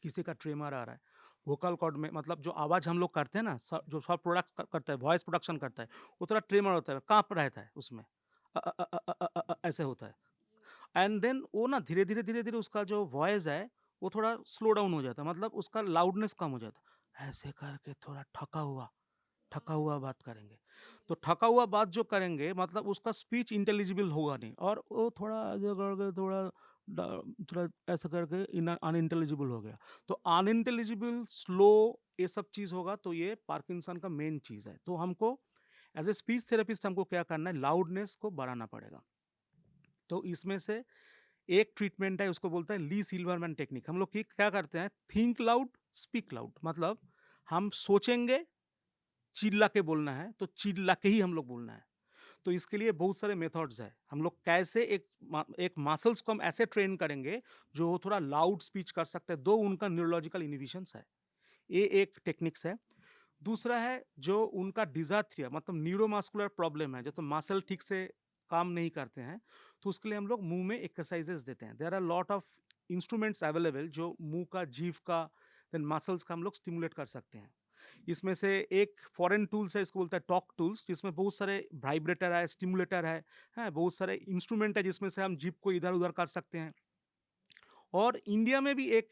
किसी का ट्रेमर आ रहा है, वोकल कॉर्ड में, मतलब जो आवाज़ हम लोग करते हैं ना, जो सब प्रोडक्ट्स करता है, वॉइस प्रोडक्शन करता है, वो थोड़ा ट्रेमर होता है, काँप रहता है उसमें, ऐसे होता है। एंड देन वो ना धीरे धीरे धीरे धीरे उसका जो वॉइस है वो थोड़ा स्लो डाउन हो जाता है, मतलब उसका लाउडनेस कम हो जाता है, ऐसे करके थोड़ा थका हुआ बात करेंगे। तो थका हुआ बात जो करेंगे मतलब उसका स्पीच इंटेलिजिबल होगा नहीं, और वो थोड़ा ऐसे करके थोड़ा ऐसा करके अनइंटेलिजिबल हो गया। तो अनइंटेलिजिबल स्लो ये सब चीज़ होगा, तो ये पार्किंसन का मेन चीज़ है। तो हमको एज ए स्पीच थेरेपिस्ट हमको क्या करना है, लाउडनेस को बढ़ाना पड़ेगा। तो इसमें से एक ट्रीटमेंट है, उसको बोलते हैं ली सिल्वरमैन टेक्निक। हम लोग क्या करते हैं, थिंक लाउड स्पीक लाउड, मतलब हम सोचेंगे चिल्ला के बोलना है तो चिल्ला के ही हम लोग बोलना है। तो इसके लिए बहुत सारे मेथड्स है, हम लोग कैसे एक मसल्स को हम ऐसे ट्रेन करेंगे जो थोड़ा लाउड स्पीच कर सकते हैं, दो उनका न्यूरोलॉजिकल इनिबिशंस है, ये एक टेक्निक्स है। दूसरा है जो उनका डिजाथ्रिया मतलब न्यूरोमास्कुलर प्रॉब्लम है, जो तो मसल ठीक से काम नहीं करते हैं, तो उसके लिए हम लोग मुंह में एक्सरसाइजेस देते हैं। There are lot of instruments available जो मुंह का, जीभ का, देन मसल्स का हम लोग स्टिमुलेट कर सकते हैं। इसमें से एक फॉरेन टूल्स है, इसको बोलता है टॉक टूल्स, जिसमें बहुत सारे वाइब्रेटर है, स्टिमुलेटर है, बहुत सारे इंस्ट्रूमेंट है जिसमें से हम जीभ को इधर उधर कर सकते हैं। और इंडिया में भी एक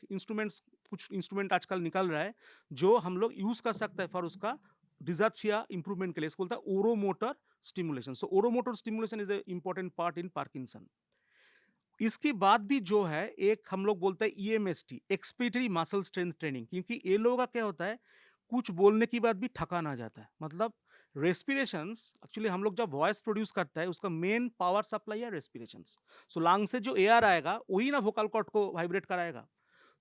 कुछ इंस्ट्रूमेंट आजकल निकल रहा है जो हम लोग यूज कर सकते हैं फॉर उसका रिजर्च या इंप्रूवमेंट के लिए, इसको बोलता है oromotor stimulation. So oromotor stimulation is a important part in Parkinson. इसके बाद भी जो है एक हम लोग बोलते हैं ईएमएसटी, एक्सपेटरी मसल स्ट्रेंथ ट्रेनिंग, क्योंकि ये लोगों का क्या होता है, कुछ बोलने के बाद भी थकान आ जाता है, मतलब रेस्पिरेशंस। एक्चुअली हम लोग जब वॉइस प्रोड्यूस करता है उसका मेन पावर सप्लाई है रेस्पिरेशंस। सो लंग से जो एयर आएगा वही ना वोकल कॉर्ड को वाइब्रेट कराएगा।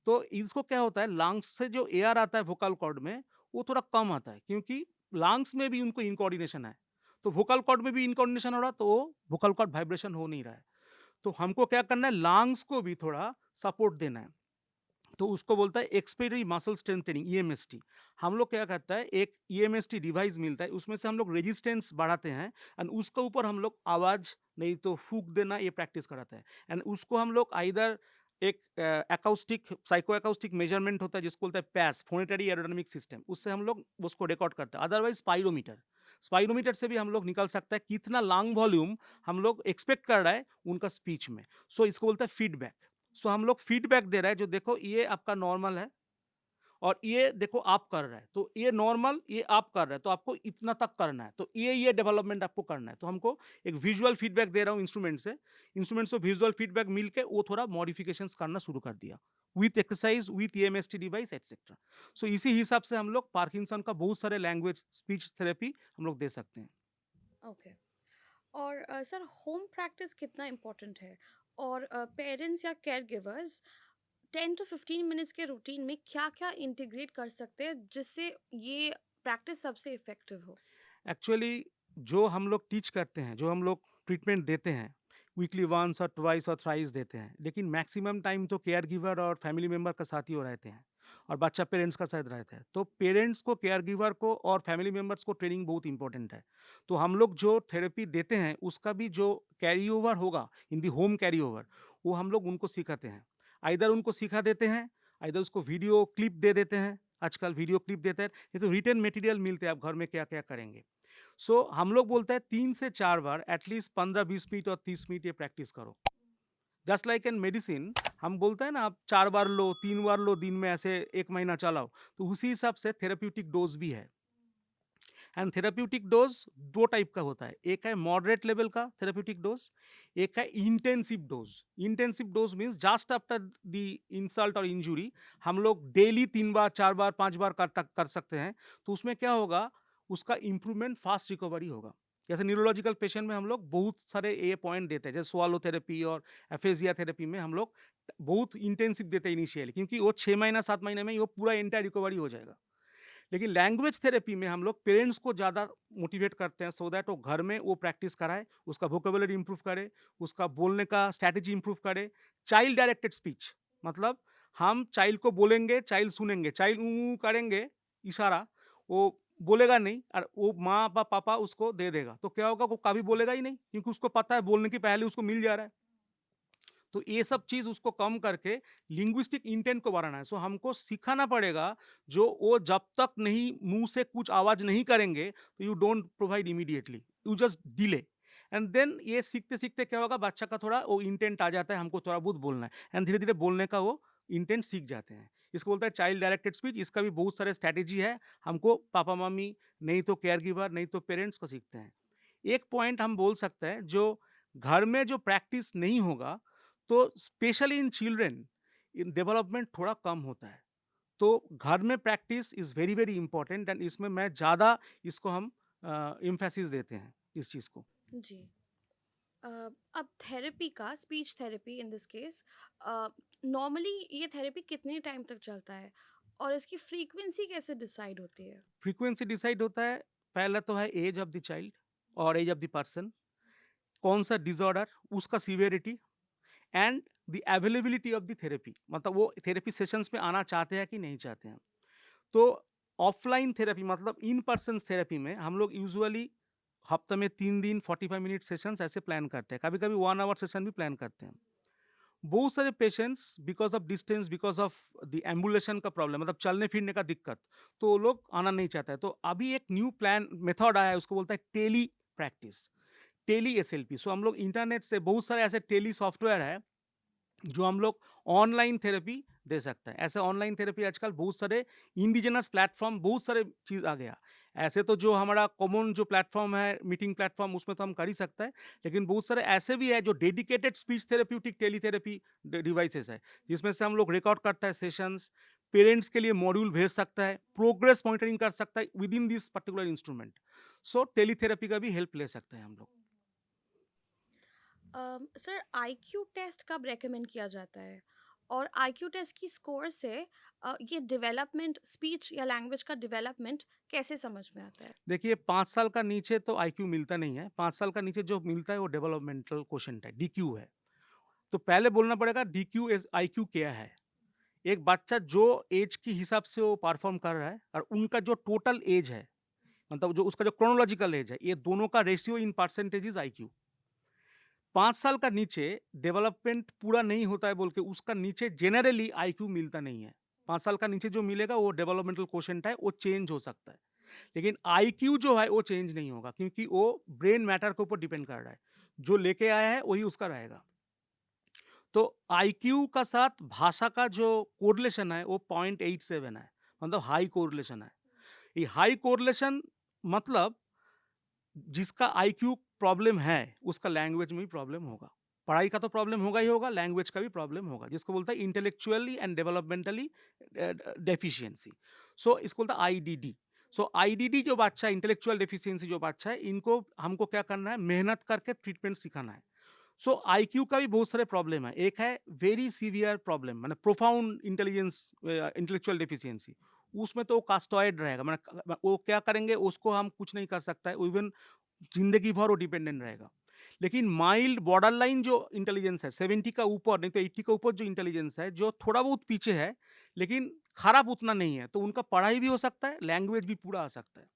तो इसको क्या होता है, लंग्स से जो एयर आता है वोकल कॉर्ड में वो थोड़ा कम आता है, क्योंकि लंग्स में भी उनको इनकोऑर्डिनेशन है, तो वोकल कॉर्ड में भी इनकोऑर्डिनेशन हो रहा है, तो वो वोकल कॉर्ड वाइब्रेशन हो नहीं रहा है। तो हमको क्या करना है, लंग्स को भी थोड़ा सपोर्ट देना है। तो उसको बोलता है एक्सपिरेटरी मसल स्ट्रेंथ ट्रेनिंग, ईएमएसटी। हम लोग क्या करता है, एक ईएमएसटी डिवाइस मिलता है, उसमें से हम लोग रेजिस्टेंस बढ़ाते हैं एंड उसके ऊपर हम लोग आवाज नहीं तो फूंक देना ये प्रैक्टिस कराते हैं। एंड उसको हम लोग आइदर एक अकाउस्टिक साइको अकाउस्टिक मेजरमेंट होता है जिसको बोलते हैं पैस, फोनेटरी एरोडायनामिक सिस्टम, उससे हम लोग उसको रिकॉर्ड करते हैं। अदरवाइज स्पाइरोमीटर, स्पाइरोमीटर से भी हम लोग निकल सकता है कितना लंग वॉल्यूम हम लोग एक्सपेक्ट कर रहा है उनका स्पीच में। सो इसको बोलते हैं फीडबैक। सो हम लोग फीडबैक दे रहा है, जो देखो ये आपका नॉर्मल है और ये देखो आप कर रहे हैं, तो ये नॉर्मल, ये आप कर रहे हैं, तो आपको इतना तक करना है, तो ये डेवलपमेंट आपको करना है। तो हमको एक विजुअल फीडबैक दे रहा हूँ इंस्ट्रूमेंट से विजुअल फीडबैक मिल के वो थोड़ा मॉडिफिकेशंस करना शुरू कर दिया with exercise, with EMST device etcetera. So इसी हिसाब से हम लोग पार्किंसन का बहुत सारे लैंग्वेज स्पीच थेरेपी हम लोग दे सकते हैं। ओके। और सर होम प्रैक्टिस कितना इम्पोर्टेंट है? और पेरेंट्स या केयर गिवर्स 10 to 15 मिनट्स के रूटीन में क्या-क्या इंटीग्रेट कर सकते हैं जिससे ये प्रैक्टिस सबसे इफ़ेक्टिव हो? एक्चुअली जो हम लोग टीच करते हैं, जो हम लोग ट्रीटमेंट देते हैं, वीकली वंस और ट्वाइस और थ्राइस देते हैं, लेकिन मैक्सिमम टाइम तो केयर गिवर और फैमिली मेंबर का साथ ही वो रहते हैं और बच्चा पेरेंट्स का साथ रहता है। तो पेरेंट्स को, केयर गिवर को और फैमिली मेंबर्स को ट्रेनिंग बहुत इंपॉर्टेंट है। तो हम लोग जो थेरेपी देते हैं उसका भी जो कैरी ओवर होगा इन दी होम कैरी ओवर, वो हम लोग उनको सिखाते हैं। आइदर उनको सिखा देते हैं, आइदर उसको वीडियो क्लिप दे देते हैं, आजकल वीडियो क्लिप देते हैं, नहीं तो रिटन मटेरियल मिलते हैं आप घर में क्या क्या करेंगे। सो हम लोग बोलते हैं 3 से 4 बार एटलीस्ट 15-20 मिनट और 30 मिनट ये प्रैक्टिस करो। जस्ट लाइक एन मेडिसिन, हम बोलते हैं ना आप 4 बार लो, 3 बार लो दिन में, ऐसे 1 महीना चलाओ, तो उसी हिसाब से थेरेप्यूटिक डोज भी है। एंड थेरेप्यूटिक डोज दो टाइप का होता है, एक है मॉडरेट लेवल का थेरेप्यूटिक डोज, एक है intensive dose. Intensive dose means just after the insult और इंजुरी हम लोग डेली 3 बार 4 बार 5 बार कर सकते हैं। तो उसमें क्या होगा, उसका इंप्रूवमेंट फास्ट रिकवरी होगा। जैसे न्यूरोलॉजिकल पेशेंट में हम लोग बहुत सारे ये पॉइंट देते हैं, जैसे स्वालो थेरेपी और एफेजिया थेरेपी में हम लोग बहुत इंटेंसिव देते हैं इनिशियली, क्योंकि वो 6 महीना 7 महीने में वो पूरा एंटायर रिकवरी हो जाएगा। लेकिन लैंग्वेज थेरेपी में हम लोग पेरेंट्स को ज़्यादा मोटिवेट करते हैं सो दैट वो घर में वो प्रैक्टिस कराए, उसका वोकेबुलरी इंप्रूव करे, उसका बोलने का स्ट्रैटेजी इंप्रूव करे। चाइल्ड डायरेक्टेड स्पीच मतलब हम चाइल्ड को बोलेंगे, चाइल्ड सुनेंगे, चाइल्ड ऊ करेंगे इशारा, वो बोलेगा नहीं और वो माँ पापा उसको दे देगा, तो क्या होगा, वो कभी बोलेगा ही नहीं क्योंकि उसको पता है बोलने की पहले उसको मिल जा रहा है। तो ये सब चीज़ उसको कम करके लिंग्विस्टिक इंटेंट को बढ़ाना है। सो हमको सिखाना पड़ेगा, जो वो जब तक नहीं मुँह से कुछ आवाज़ नहीं करेंगे, तो you don't provide immediately, you just delay. And then ये सीखते-सीखते क्या होगा, बच्चा का थोड़ा वो इंटेंट आ जाता है, हमको थोड़ा बहुत बोलना है एंड धीरे-धीरे बोलने का वो इंटेंट सीख जाते हैं। इसको बोलते हैं चाइल्ड डायरेक्टेड स्पीच। इसका भी बहुत सारे स्ट्रैटेजी है, हमको पापा-मम्मी नहीं तो केयर गिवर नहीं तो पेरेंट्स को सीखते हैं। एक पॉइंट हम बोल सकते हैं, जो घर में जो प्रैक्टिस नहीं होगा, तो specially in children in development थोड़ा कम होता है। तो घर में practice is very very important and इसमें मैं ज़्यादा इसको हम एम्फेसिस देते हैं इस चीज़ को। जी। अ, अब थेरेपी का speech therapy in this case normally ये थेरेपी कितने टाइम तक चलता है और इसकी फ्रीक्वेंसी कैसे डिसाइड होती है? फ्रीक्वेंसी डिसाइड होता है, पहला तो है एज ऑफ द चाइल्ड और एज ऑफ द पर्सन, कौन सा डिसऑर्डर, उसका severity and the availability of the therapy, मतलब वो थेरेपी सेशंस में आना चाहते हैं कि नहीं चाहते हैं। तो ऑफलाइन थेरेपी मतलब इन पर्सन थेरेपी में हम लोग यूजुअली हफ्ते में 3 दिन 45 मिनट सेशंस ऐसे प्लान करते हैं, कभी कभी 1 आवर सेशन भी प्लान करते हैं। बहुत सारे patients because of distance, because of the ambulation का प्रॉब्लम, मतलब चलने फिरने का दिक्कत, तो वो लोग आना नहीं चाहता है। तो अभी एक न्यू प्लान मेथड आया है, उसको बोलता है टेली प्रैक्टिस, टेली एसएलपी। सो हम लोग इंटरनेट से बहुत सारे ऐसे टेली सॉफ्टवेयर है जो हम लोग ऑनलाइन थेरेपी दे सकते हैं। ऐसे ऑनलाइन थेरेपी आजकल बहुत सारे इंडिजिनस प्लेटफॉर्म, बहुत सारे चीज़ आ गया। ऐसे तो जो हमारा कॉमन जो प्लेटफॉर्म है, मीटिंग प्लेटफॉर्म, उसमें तो हम कर ही सकते हैं, लेकिन बहुत सारे ऐसे भी है जो dedicated speech therapeutic teletherapy devices है, जिसमें से हम लोग रिकॉर्ड करता है सेशंस, पेरेंट्स के लिए मॉड्यूल भेज सकता है, प्रोग्रेस मॉनिटरिंग कर सकता है with in this particular instrument. So teletherapy का भी हेल्प ले सकते हैं हम लोग। सर आईक्यू टेस्ट कब रेकमेंड किया जाता है? और आईक्यू टेस्ट की स्कोर से ये डेवलपमेंट स्पीच या लैंग्वेज का डेवलपमेंट कैसे समझ में आता है? देखिए 5 साल का नीचे तो आईक्यू मिलता नहीं है, 5 साल का नीचे जो मिलता है वो डेवलपमेंटल क्वोशेंट है, डीक्यू है। तो पहले बोलना पड़ेगा डीक्यू इज आईक्यू क्या है। एक बच्चा जो एज के हिसाब से वो परफॉर्म कर रहा है और उनका जो टोटल एज है, मतलब जो उसका जो क्रोनोलॉजिकल एज है, ये दोनों का ratio in percentage is IQ. 5 साल का नीचे डेवलपमेंट पूरा नहीं होता है बोल के उसका नीचे जेनरली आईक्यू मिलता नहीं है। 5 साल का नीचे जो मिलेगा वो डेवलपमेंटल क्वोशंट है, वो चेंज हो सकता है। लेकिन आईक्यू जो है वो चेंज नहीं होगा, क्योंकि वो ब्रेन मैटर के ऊपर डिपेंड कर रहा है। जो लेके आया है वही उसका रहेगा। तो आईक्यू का साथ भाषा का जो कोरिलेशन है वो 0.87 है, मतलब हाई कोरिलेशन है। ये हाई कोरिलेशन मतलब जिसका आईक्यू प्रॉब्लम है उसका लैंग्वेज में भी प्रॉब्लम होगा। पढ़ाई का तो प्रॉब्लम होगा ही होगा, लैंग्वेज का भी प्रॉब्लम होगा, जिसको बोलता है इंटेलेक्चुअली एंड डेवलपमेंटली डेफिशिएंसी। सो इसको बोलता है आईडीडी। सो आईडीडी जो बच्चा, इंटेलेक्चुअल डेफिशिएंसी जो बच्चा है, इनको हमको क्या करना है, मेहनत करके ट्रीटमेंट सिखाना है। सो आईक्यू का भी बहुत सारे प्रॉब्लम है। एक है वेरी सीवियर प्रॉब्लम, मतलब प्रोफाउंड इंटेलिजेंस, इंटेलेक्चुअल डेफिशिएंसी। उसमें तो कास्टॉइड रहेगा, मतलब वो क्या करेंगे उसको हम कुछ नहीं कर सकता है, इवन जिंदगी भर वो डिपेंडेंट रहेगा। लेकिन माइल्ड बॉर्डर लाइन जो इंटेलिजेंस है, 70 का ऊपर नहीं तो 80 का ऊपर जो इंटेलिजेंस है, जो थोड़ा बहुत पीछे है लेकिन खराब उतना नहीं है, तो उनका पढ़ाई भी हो सकता है, लैंग्वेज भी पूरा आ सकता है।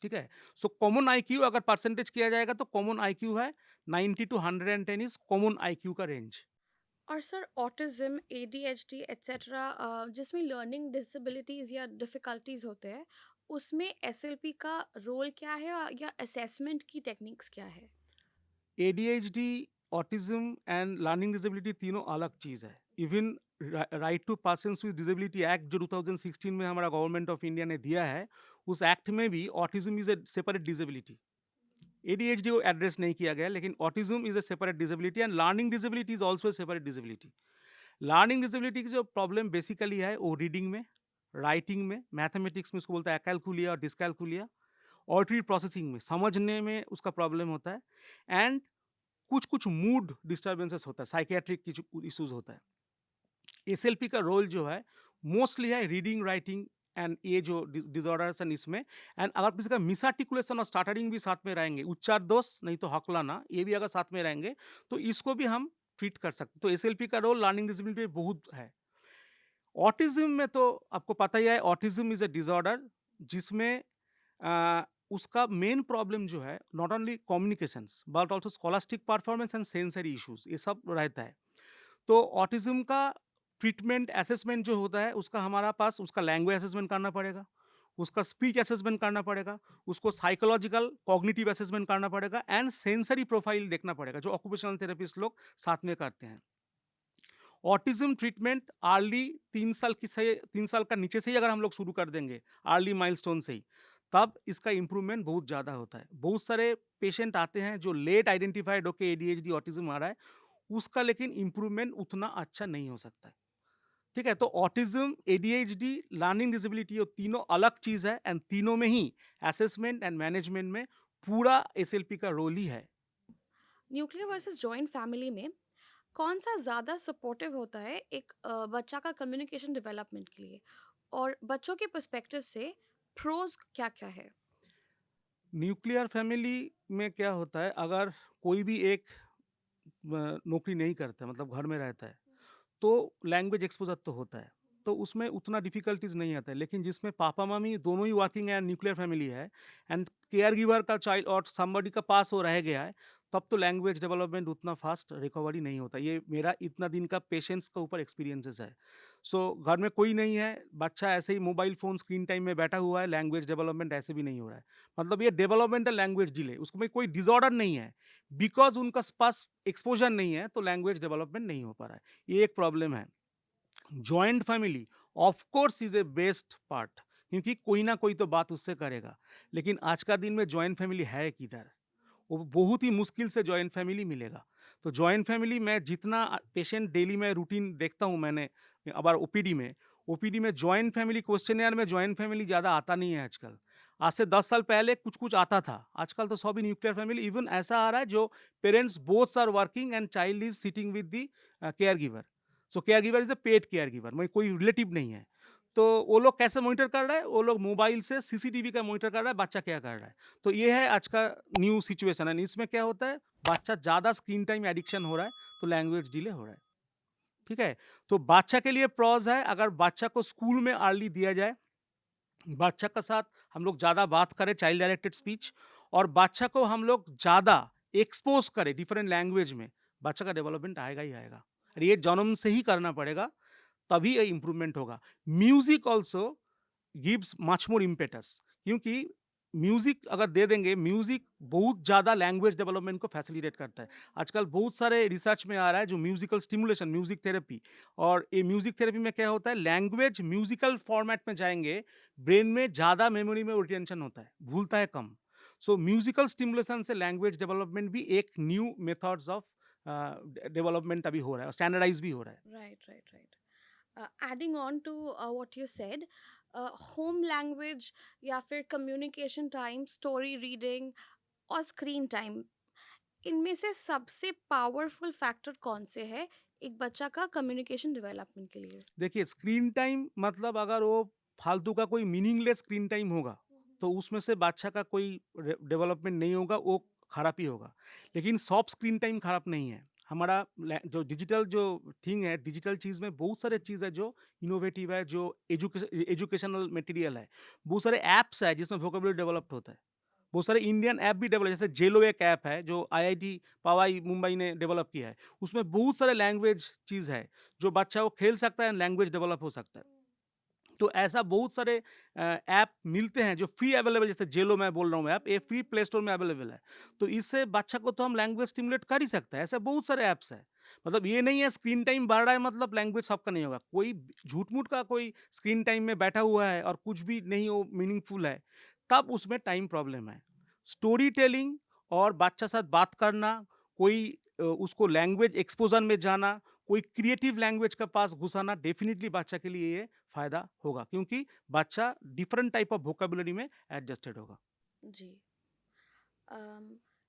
ठीक है। सो कॉमन आईक्यू अगर परसेंटेज किया जाएगा तो कॉमन आईक्यू है 90 to 110 इज कॉमन आईक्यू का रेंज। और सर ऑटिज्म, एडीएचडी एट्सेट्रा, जिसमें लर्निंग डिसेबिलिटीज़ या डिफ़िकल्टीज़ होते हैं, उसमें एसएलपी का रोल क्या है या असेसमेंट की टेक्निक्स क्या है? ADHD, autism and learning disability तीनों अलग चीज है। Even right to persons with disability act जो 2016 में हमारा गवर्नमेंट ऑफ इंडिया ने दिया है, उस एक्ट में भी autism is a separate disability. ADHD को एड्रेस नहीं किया गया, लेकिन autism is a separate disability and learning disability is also a separate disability. Learning disability की जो प्रॉब्लम बेसिकली है वो रीडिंग में, राइटिंग में, मैथमेटिक्स में उसको बोलता है एकैल्कुलिया और डिस्कैल्कुलिया, ऑडिटरी प्रोसेसिंग में समझने में उसका प्रॉब्लम होता है, एंड कुछ कुछ मूड डिस्टर्बेंसेस होता है, साइकेट्रिक इश्यूज होता है। एसएलपी का रोल जो है मोस्टली है रीडिंग, राइटिंग एंड ये जो डिसऑर्डर्स हैं इसमें। एंड अगर किसी का मिसआर्टिकुलेशन और स्टार्टरिंग भी साथ में रहेंगे, उच्चार दोष नहीं तो हकलाना, ये भी अगर साथ में रहेंगे तो इसको भी हम ट्रीट कर सकते हैं। तो एसएलपी का रोल लर्निंग डिसेबिलिटी में बहुत है। ऑटिज्म में तो आपको पता ही है, ऑटिज्म इज ए डिसऑर्डर जिसमें उसका मेन प्रॉब्लम जो है not only communications but also scholastic performance and sensory issues, ये सब रहता है। तो ऑटिज्म का ट्रीटमेंट असेसमेंट जो होता है उसका हमारा पास, उसका लैंग्वेज असेसमेंट करना पड़ेगा, उसका स्पीच असेसमेंट करना पड़ेगा, उसको साइकोलॉजिकल कॉग्निटिव असेसमेंट करना पड़ेगा एंड सेंसरी प्रोफाइल देखना पड़ेगा, जो ऑक्यूपेशनल थेरेपिस्ट लोग साथ में करते हैं। ऑटिज्म ट्रीटमेंट अर्ली 3 साल की से 3 साल का नीचे से ही अगर हम लोग शुरू कर देंगे, अर्ली माइलस्टोन से ही, तब इसका इम्प्रूवमेंट बहुत ज़्यादा होता है। बहुत सारे पेशेंट आते हैं जो लेट आइडेंटिफाइड होकर एडीएचडी ऑटिज्म आ रहा है, उसका लेकिन इम्प्रूवमेंट उतना अच्छा नहीं हो सकता है। ठीक है। तो ऑटिज्म, एडीएचडी, लर्निंग डिसेबिलिटी, ये तीनों अलग चीज़ है एंड तीनों में ही असेसमेंट एंड मैनेजमेंट में पूरा एसएलपी का रोल ही है। न्यूक्लियर वर्सेस जॉइंट फैमिली में कौन सा ज़्यादा सपोर्टिव होता है एक बच्चा का कम्युनिकेशन डेवलपमेंट के लिए? और बच्चों के पर्सपेक्टिव से प्रोज क्या-क्या है? न्यूक्लियर फैमिली में क्या होता है, अगर कोई भी एक नौकरी नहीं करता है, मतलब घर में रहता है, तो लैंग्वेज एक्सपोजर तो होता है, तो उसमें उतना डिफिकल्टीज नहीं आता है। लेकिन जिसमें पापा मम्मी दोनों ही वर्किंग है, न्यूक्लियर फैमिली है एंड केयर गिवर का चाइल्ड और समबडी का पास हो रह गया है, तब तो लैंग्वेज डेवलपमेंट उतना फास्ट रिकवरी नहीं होता। ये मेरा इतना दिन का पेशेंस का ऊपर एक्सपीरियंसेस है। सो घर में कोई नहीं है, बच्चा ऐसे ही मोबाइल फ़ोन स्क्रीन टाइम में बैठा हुआ है, लैंग्वेज डेवलपमेंट ऐसे भी नहीं हो रहा है। मतलब ये डेवलपमेंटल लैंग्वेज डिले, उसमें कोई डिसऑर्डर नहीं है, बिकॉज़ उनका पास एक्सपोज़र नहीं है, तो लैंग्वेज डेवलपमेंट नहीं हो पा रहा है। ये एक प्रॉब्लम है। Joint family of course is a best part, क्योंकि कोई ना कोई तो बात उससे करेगा। लेकिन आज का दिन में जॉइंट फैमिली है किधर? वो बहुत ही मुश्किल से जॉइंट फैमिली मिलेगा। तो जॉइंट फैमिली में जितना पेशेंट डेली में रूटीन देखता हूँ मैंने, अबार ओपीडी में जॉइंट फैमिली क्वेश्चनेयर में जॉइंट फैमिली ज़्यादा आता नहीं है आजकल। आज से 10 साल पहले कुछ-कुछ आता था। आजकल तो सभी न्यूक्लियर फैमिली, इवन ऐसा आ रहा है जो parents both are working and child is sitting with the care giver. So care giver is a paid care giver, मतलब कोई रिलेटिव नहीं है। तो वो लोग कैसे मॉनिटर कर रहा है? वो लोग मोबाइल से सीसीटीवी का मॉनिटर कर रहा है, बच्चा क्या कर रहा है। तो ये है आज का न्यू सिचुएशन है। इसमें क्या होता है, बच्चा ज़्यादा स्क्रीन टाइम एडिक्शन हो रहा है, तो लैंग्वेज डिले हो रहा है। ठीक है? तो बादशाह के लिए प्रॉज़ है, अगर बादशाह को स्कूल में अर्ली दिया जाए, बादशाह के साथ हम लोग ज़्यादा बात करें चाइल्ड डायरेक्टेड स्पीच, और बादशाह को हम लोग ज़्यादा एक्सपोज़ करें डिफरेंट लैंग्वेज में, बादशाह का डेवलपमेंट आएगा ही आएगा। और ये जन्म से ही करना पड़ेगा, तभी ये इम्प्रूवमेंट होगा। Music also gives much more impetus, क्योंकि म्यूजिक अगर दे देंगे, म्यूजिक बहुत ज़्यादा लैंग्वेज डेवलपमेंट को फैसिलिटेट करता है। आजकल बहुत सारे रिसर्च में आ रहा है जो म्यूजिकल स्टिमुलेशन, म्यूजिक थेरेपी, और ये म्यूजिक थेरेपी में क्या होता है, लैंग्वेज म्यूजिकल फॉर्मेट में जाएंगे, ब्रेन में ज़्यादा मेमोरी में रिटेंशन होता है, भूलता है कम। सो म्यूजिकल स्टिमुलेशन से लैंग्वेज डेवलपमेंट भी एक न्यू मेथड्स ऑफ डेवलपमेंट अभी हो रहा है, स्टैंडर्डाइज भी हो रहा है। Right, right, right. Adding on to what you said, home language या फिर कम्युनिकेशन टाइम, स्टोरी रीडिंग और स्क्रीन टाइम, इनमें से सबसे पावरफुल फैक्टर कौन से है एक बच्चा का कम्युनिकेशन डेवलपमेंट के लिए? देखिए, स्क्रीन टाइम मतलब अगर वो फालतू का कोई मीनिंगलेस स्क्रीन टाइम होगा, तो उसमें से बादशाह का कोई डेवलपमेंट नहीं होगा, वो खराब ही होगा। लेकिन सॉफ्ट स्क्रीन टाइम खराब नहीं है। हमारा जो डिजिटल जो थिंग है, डिजिटल चीज़ में बहुत सारे चीज़ है जो इनोवेटिव है, जो एजुकेशनल मटेरियल है, बहुत सारे ऐप्स है जिसमें वोकेबुलरी डेवलप्ड होता है, बहुत सारे इंडियन ऐप भी डेवलप, जैसे जेलो एक ऐप है जो आईआईटी पवाई मुंबई ने डेवलप किया है। उसमें बहुत सारे लैंग्वेज चीज़ है जो बच्चा वो खेल सकता है, लैंग्वेज डेवलप हो सकता है। तो ऐसा बहुत सारे ऐप मिलते हैं जो फ्री अवेलेबल, जैसे जेलो मैं बोल रहा हूँ ऐप, ये फ्री प्ले स्टोर में अवेलेबल है। तो इससे बच्चा को तो हम लैंग्वेज स्टिमुलेट कर ही सकते हैं। ऐसे बहुत सारे ऐप्स हैं। मतलब ये नहीं है स्क्रीन टाइम बढ़ रहा है मतलब लैंग्वेज सबका नहीं होगा। कोई झूठ-मूठ का कोई स्क्रीन टाइम में बैठा हुआ है और कुछ भी नहीं वो मीनिंगफुल है, तब उसमें टाइम प्रॉब्लम है। स्टोरी टेलिंग और बच्चा साथ बात करना, कोई उसको लैंग्वेज एक्सपोज़र में जाना, कोई क्रिएटिव लैंग्वेज के पास घुसाना, डेफिनिटली बच्चा के लिए ये फ़ायदा होगा, क्योंकि बच्चा डिफरेंट टाइप ऑफ वोकैब्युलरी में एडजस्टेड होगा। जी।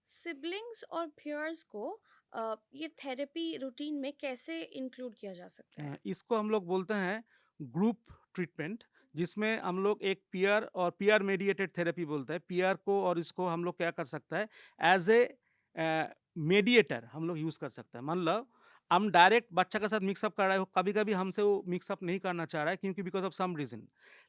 सिबलिंग्स और peers को ये थेरेपी रूटीन में कैसे इंक्लूड किया जा सकता है? इसको हम लोग बोलते हैं ग्रुप ट्रीटमेंट, जिसमें हम लोग एक पीयर और पीयर मेडिएटेड थेरेपी बोलते हैं। पीयर को और इसको हम लोग क्या कर सकता है, एज ए मेडिएटर हम लोग यूज़ कर सकते हैं। मान लो हम डायरेक्ट बच्चा के साथ मिक्सअप कर रहे हो, कभी कभी हमसे वो मिक्सअप नहीं करना चाह रहा है क्योंकि बिकॉज ऑफ सम रीज़न,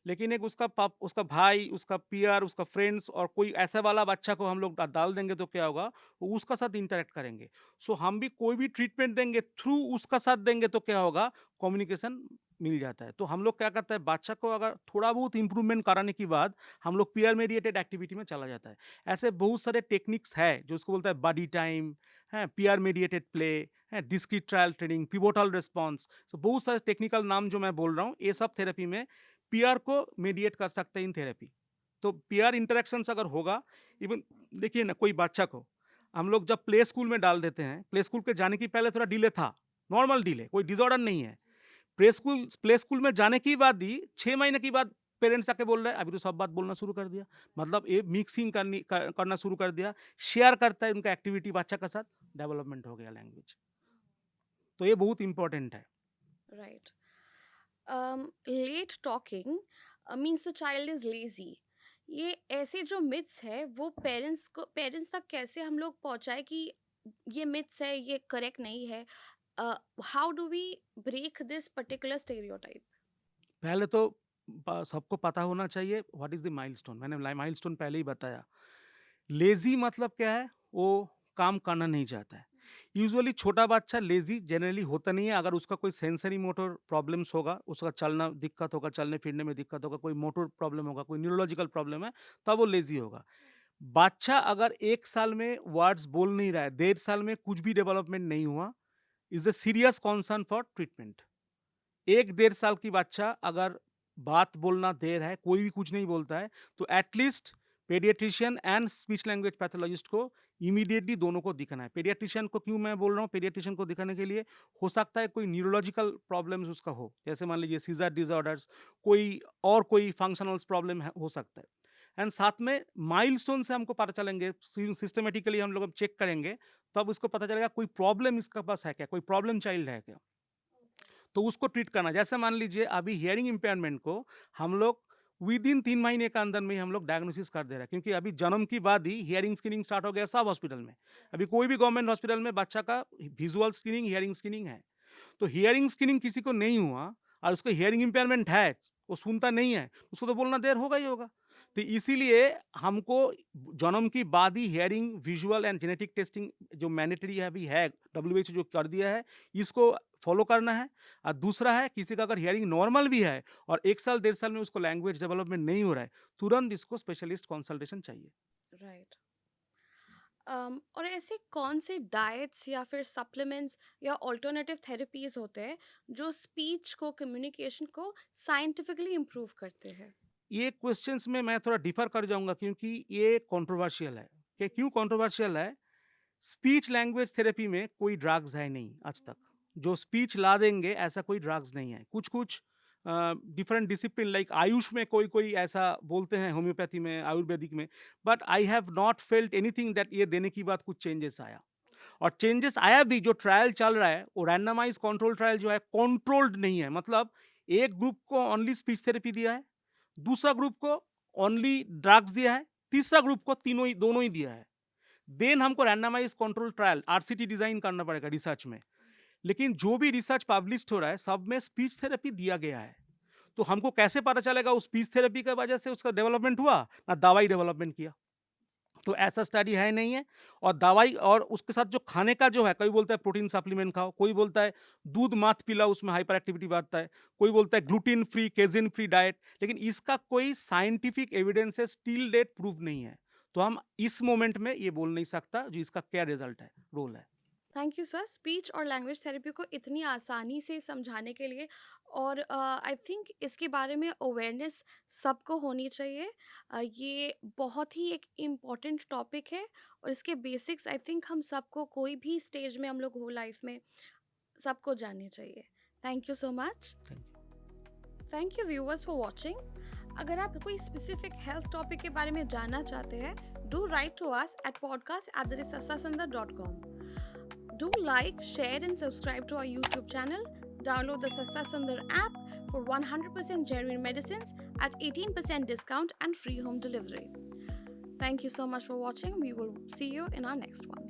लेकिन एक उसका उसका भाई, उसका पीयर, उसका फ्रेंड्स और कोई ऐसा वाला बच्चा को हम लोग डाल देंगे तो क्या होगा, वो उसका साथ इंटरेक्ट करेंगे। सो हम भी कोई भी ट्रीटमेंट देंगे थ्रू उसका साथ देंगे तो क्या होगा, कम्युनिकेशन मिल जाता है। तो हम लोग क्या करते हैं, बादशाह को अगर थोड़ा बहुत इम्प्रूवमेंट कराने के बाद हम लोग पीयर मेडिएटेड एक्टिविटी में चला जाता है। ऐसे बहुत सारे टेक्निक्स है जो उसको बोलता है बडी टाइम है, पीयर मेडिएटेड प्ले है, discrete trial training, pivotal response. तो बहुत सारे टेक्निकल नाम जो मैं बोल रहा हूँ, ये सब थेरेपी में पीयर को मेडिएट कर सकते हैं इन थेरेपी। तो पीयर इंटरेक्शन अगर होगा, इवन देखिए ना, कोई बच्चा को हम लोग जब प्ले स्कूल में डाल देते हैं, प्ले स्कूल के जाने की पहले थोड़ा डिले था, नॉर्मल डिले, कोई डिसऑर्डर नहीं है। प्ले स्कूल में जाने के बाद ही 6 महीने के बाद पेरेंट्स आके बोल रहे हैं, अभी तो सब बात बोलना शुरू कर दिया। मतलब ये मिक्सिंग करना शुरू कर दिया, शेयर करता है उनका एक्टिविटी बच्चा के साथ, डेवलपमेंट हो गया लैंग्वेज। तो ये बहुत इंपॉर्टेंट है। Right. Late talking means the child is lazy, ये ऐसे जो मिथ्स है वो पेरेंट्स तक कैसे हम लोग पहुंचाए कि ये मिथ्स है, ये करेक्ट नहीं है? How do we break this particular stereotype? पहले तो सबको पता होना चाहिए व्हाट इज द माइलस्टोन। मैंने माइलस्टोन पहले ही बताया। लेजी मतलब क्या है, वो काम करना नहीं चाहता है। यूजुअली छोटा बच्चा लेजी जनरली होता नहीं है। अगर उसका कोई सेंसरी मोटर प्रॉब्लम्स होगा, उसका चलना दिक्कत होगा, चलने फिरने में दिक्कत होगा, कोई मोटर प्रॉब्लम होगा, कोई न्यूरोलॉजिकल प्रॉब्लम है, तब वो लेजी होगा। बच्चा अगर 1 साल में वर्ड्स बोल नहीं रहा है, 1.5 साल में कुछ भी डेवलपमेंट नहीं हुआ, is a serious concern for treatment. 1 डेढ़ साल की बच्चा अगर बात बोलना देर है, कोई भी कुछ नहीं बोलता है, तो at least paediatrician and speech language pathologist को इमीडिएटली दोनों को दिखाना है। पेडियाट्रिशियन को क्यों मैं बोल रहा हूँ, पेडियाट्रिशियन को दिखाने के लिए हो सकता है कोई न्यूरोलॉजिकल प्रॉब्लम्स उसका हो, जैसे मान लीजिए सीजर डिसऑर्डर्स, कोई और कोई फंक्शनल प्रॉब्लम हो सकता है। एंड साथ में माइलस्टोन से हमको पता चलेंगे, सिस्टमेटिकली हम लोग चेक करेंगे, तब उसको पता चलेगा कोई प्रॉब्लम इसका पास है क्या, कोई प्रॉब्लम चाइल्ड है क्या, तो उसको ट्रीट करना। जैसे मान लीजिए अभी हियरिंग इम्पेयरमेंट को हम लोग विद इन 3 महीने के अंदर में ही हम लोग डायग्नोसिस कर दे रहे हैं, क्योंकि अभी जन्म की बाद ही हियरिंग स्क्रीनिंग स्टार्ट हो गया सब हॉस्पिटल में। अभी कोई भी गवर्नमेंट हॉस्पिटल में बच्चा का विजुअल स्क्रीनिंग, हियरिंग स्क्रीनिंग है। तो हियरिंग स्क्रीनिंग किसी को नहीं हुआ और उसको हियरिंग इम्पेयरमेंट है, वो सुनता नहीं है, उसको तो बोलना देर होगा ही होगा। तो इसीलिए हमको जन्म की बाद ही hearing, visual and genetic testing जो मैंडेटरी है अभी है, डब्ल्यूएचओ जो कर दिया है, इसको फॉलो करना है। और दूसरा है, किसी का अगर हियरिंग नॉर्मल भी है और 1 साल, 1.5 साल में उसको लैंग्वेज डेवलपमेंट नहीं हो रहा है, तुरंत इसको स्पेशलिस्ट कंसल्टेशन चाहिए। राइट। और ऐसे कौन से डाइट्स या फिर सप्लीमेंट्स या ऑल्टरनेटिव थेरेपीज होते हैं जो स्पीच को, कम्युनिकेशन को साइंटिफिकली इम्प्रूव करते हैं? ये क्वेश्चंस में मैं थोड़ा डिफर कर जाऊंगा क्योंकि ये कंट्रोवर्शियल है। कि क्यों कंट्रोवर्शियल है? स्पीच लैंग्वेज थेरेपी में कोई ड्रग्स है नहीं आज तक। जो स्पीच ला देंगे ऐसा कोई ड्रग्स नहीं है। कुछ कुछ डिफरेंट डिसिप्लिन लाइक आयुष में कोई कोई ऐसा बोलते हैं, होम्योपैथी में, आयुर्वेदिक में, but I have not felt anything that ये देने की बाद कुछ चेंजेस आया। और चेंजेस आया भी, जो ट्रायल चल रहा है वो रैंडमाइज कंट्रोल ट्रायल जो है, कंट्रोल्ड नहीं है। मतलब एक ग्रुप को ओनली स्पीच थेरेपी दिया है, दूसरा ग्रुप को ओनली ड्रग्स दिया है, तीसरा ग्रुप को तीनों ही, दोनों ही दिया है। देन हमको randomize control trial RCT design करना पड़ेगा रिसर्च में। लेकिन जो भी रिसर्च पब्लिश हो रहा है सब में स्पीच थेरेपी दिया गया है। तो हमको कैसे पता चलेगा उस स्पीच थेरेपी की वजह से उसका डेवलपमेंट हुआ ना दवाई डेवलपमेंट किया? तो ऐसा स्टडी है नहीं है। और दवाई और उसके साथ जो खाने का जो है, कोई बोलता है प्रोटीन सप्लीमेंट खाओ, कोई बोलता है दूध मत पिलाओ उसमें हाइपर एक्टिविटी बढ़ता है, कोई बोलता है gluten free, casein free diet, लेकिन इसका कोई scientific evidence still date prove नहीं है। तो हम इस मोमेंट में ये बोल नहीं सकता जो इसका क्या रिजल्ट है, रोल है। थैंक यू सर, स्पीच और लैंग्वेज थेरेपी को इतनी आसानी से समझाने के लिए। और आई थिंक इसके बारे में अवेयरनेस सबको होनी चाहिए। ये बहुत ही एक इम्पॉर्टेंट टॉपिक है और इसके बेसिक्स आई थिंक हम सबको, कोई भी स्टेज में हम लोग हो लाइफ में, सबको जानने चाहिए। Thank you so much. Thank you. Thank you viewers for watching. अगर आप कोई स्पेसिफिक हेल्थ टॉपिक के बारे में जानना चाहते हैं, do write to us at podcast@sassasundar.com. Do like, share and subscribe to our YouTube channel. Download the Sasta Sundar app for 100% genuine medicines at 18% discount and free home delivery. Thank you so much for watching. We will see you in our next one.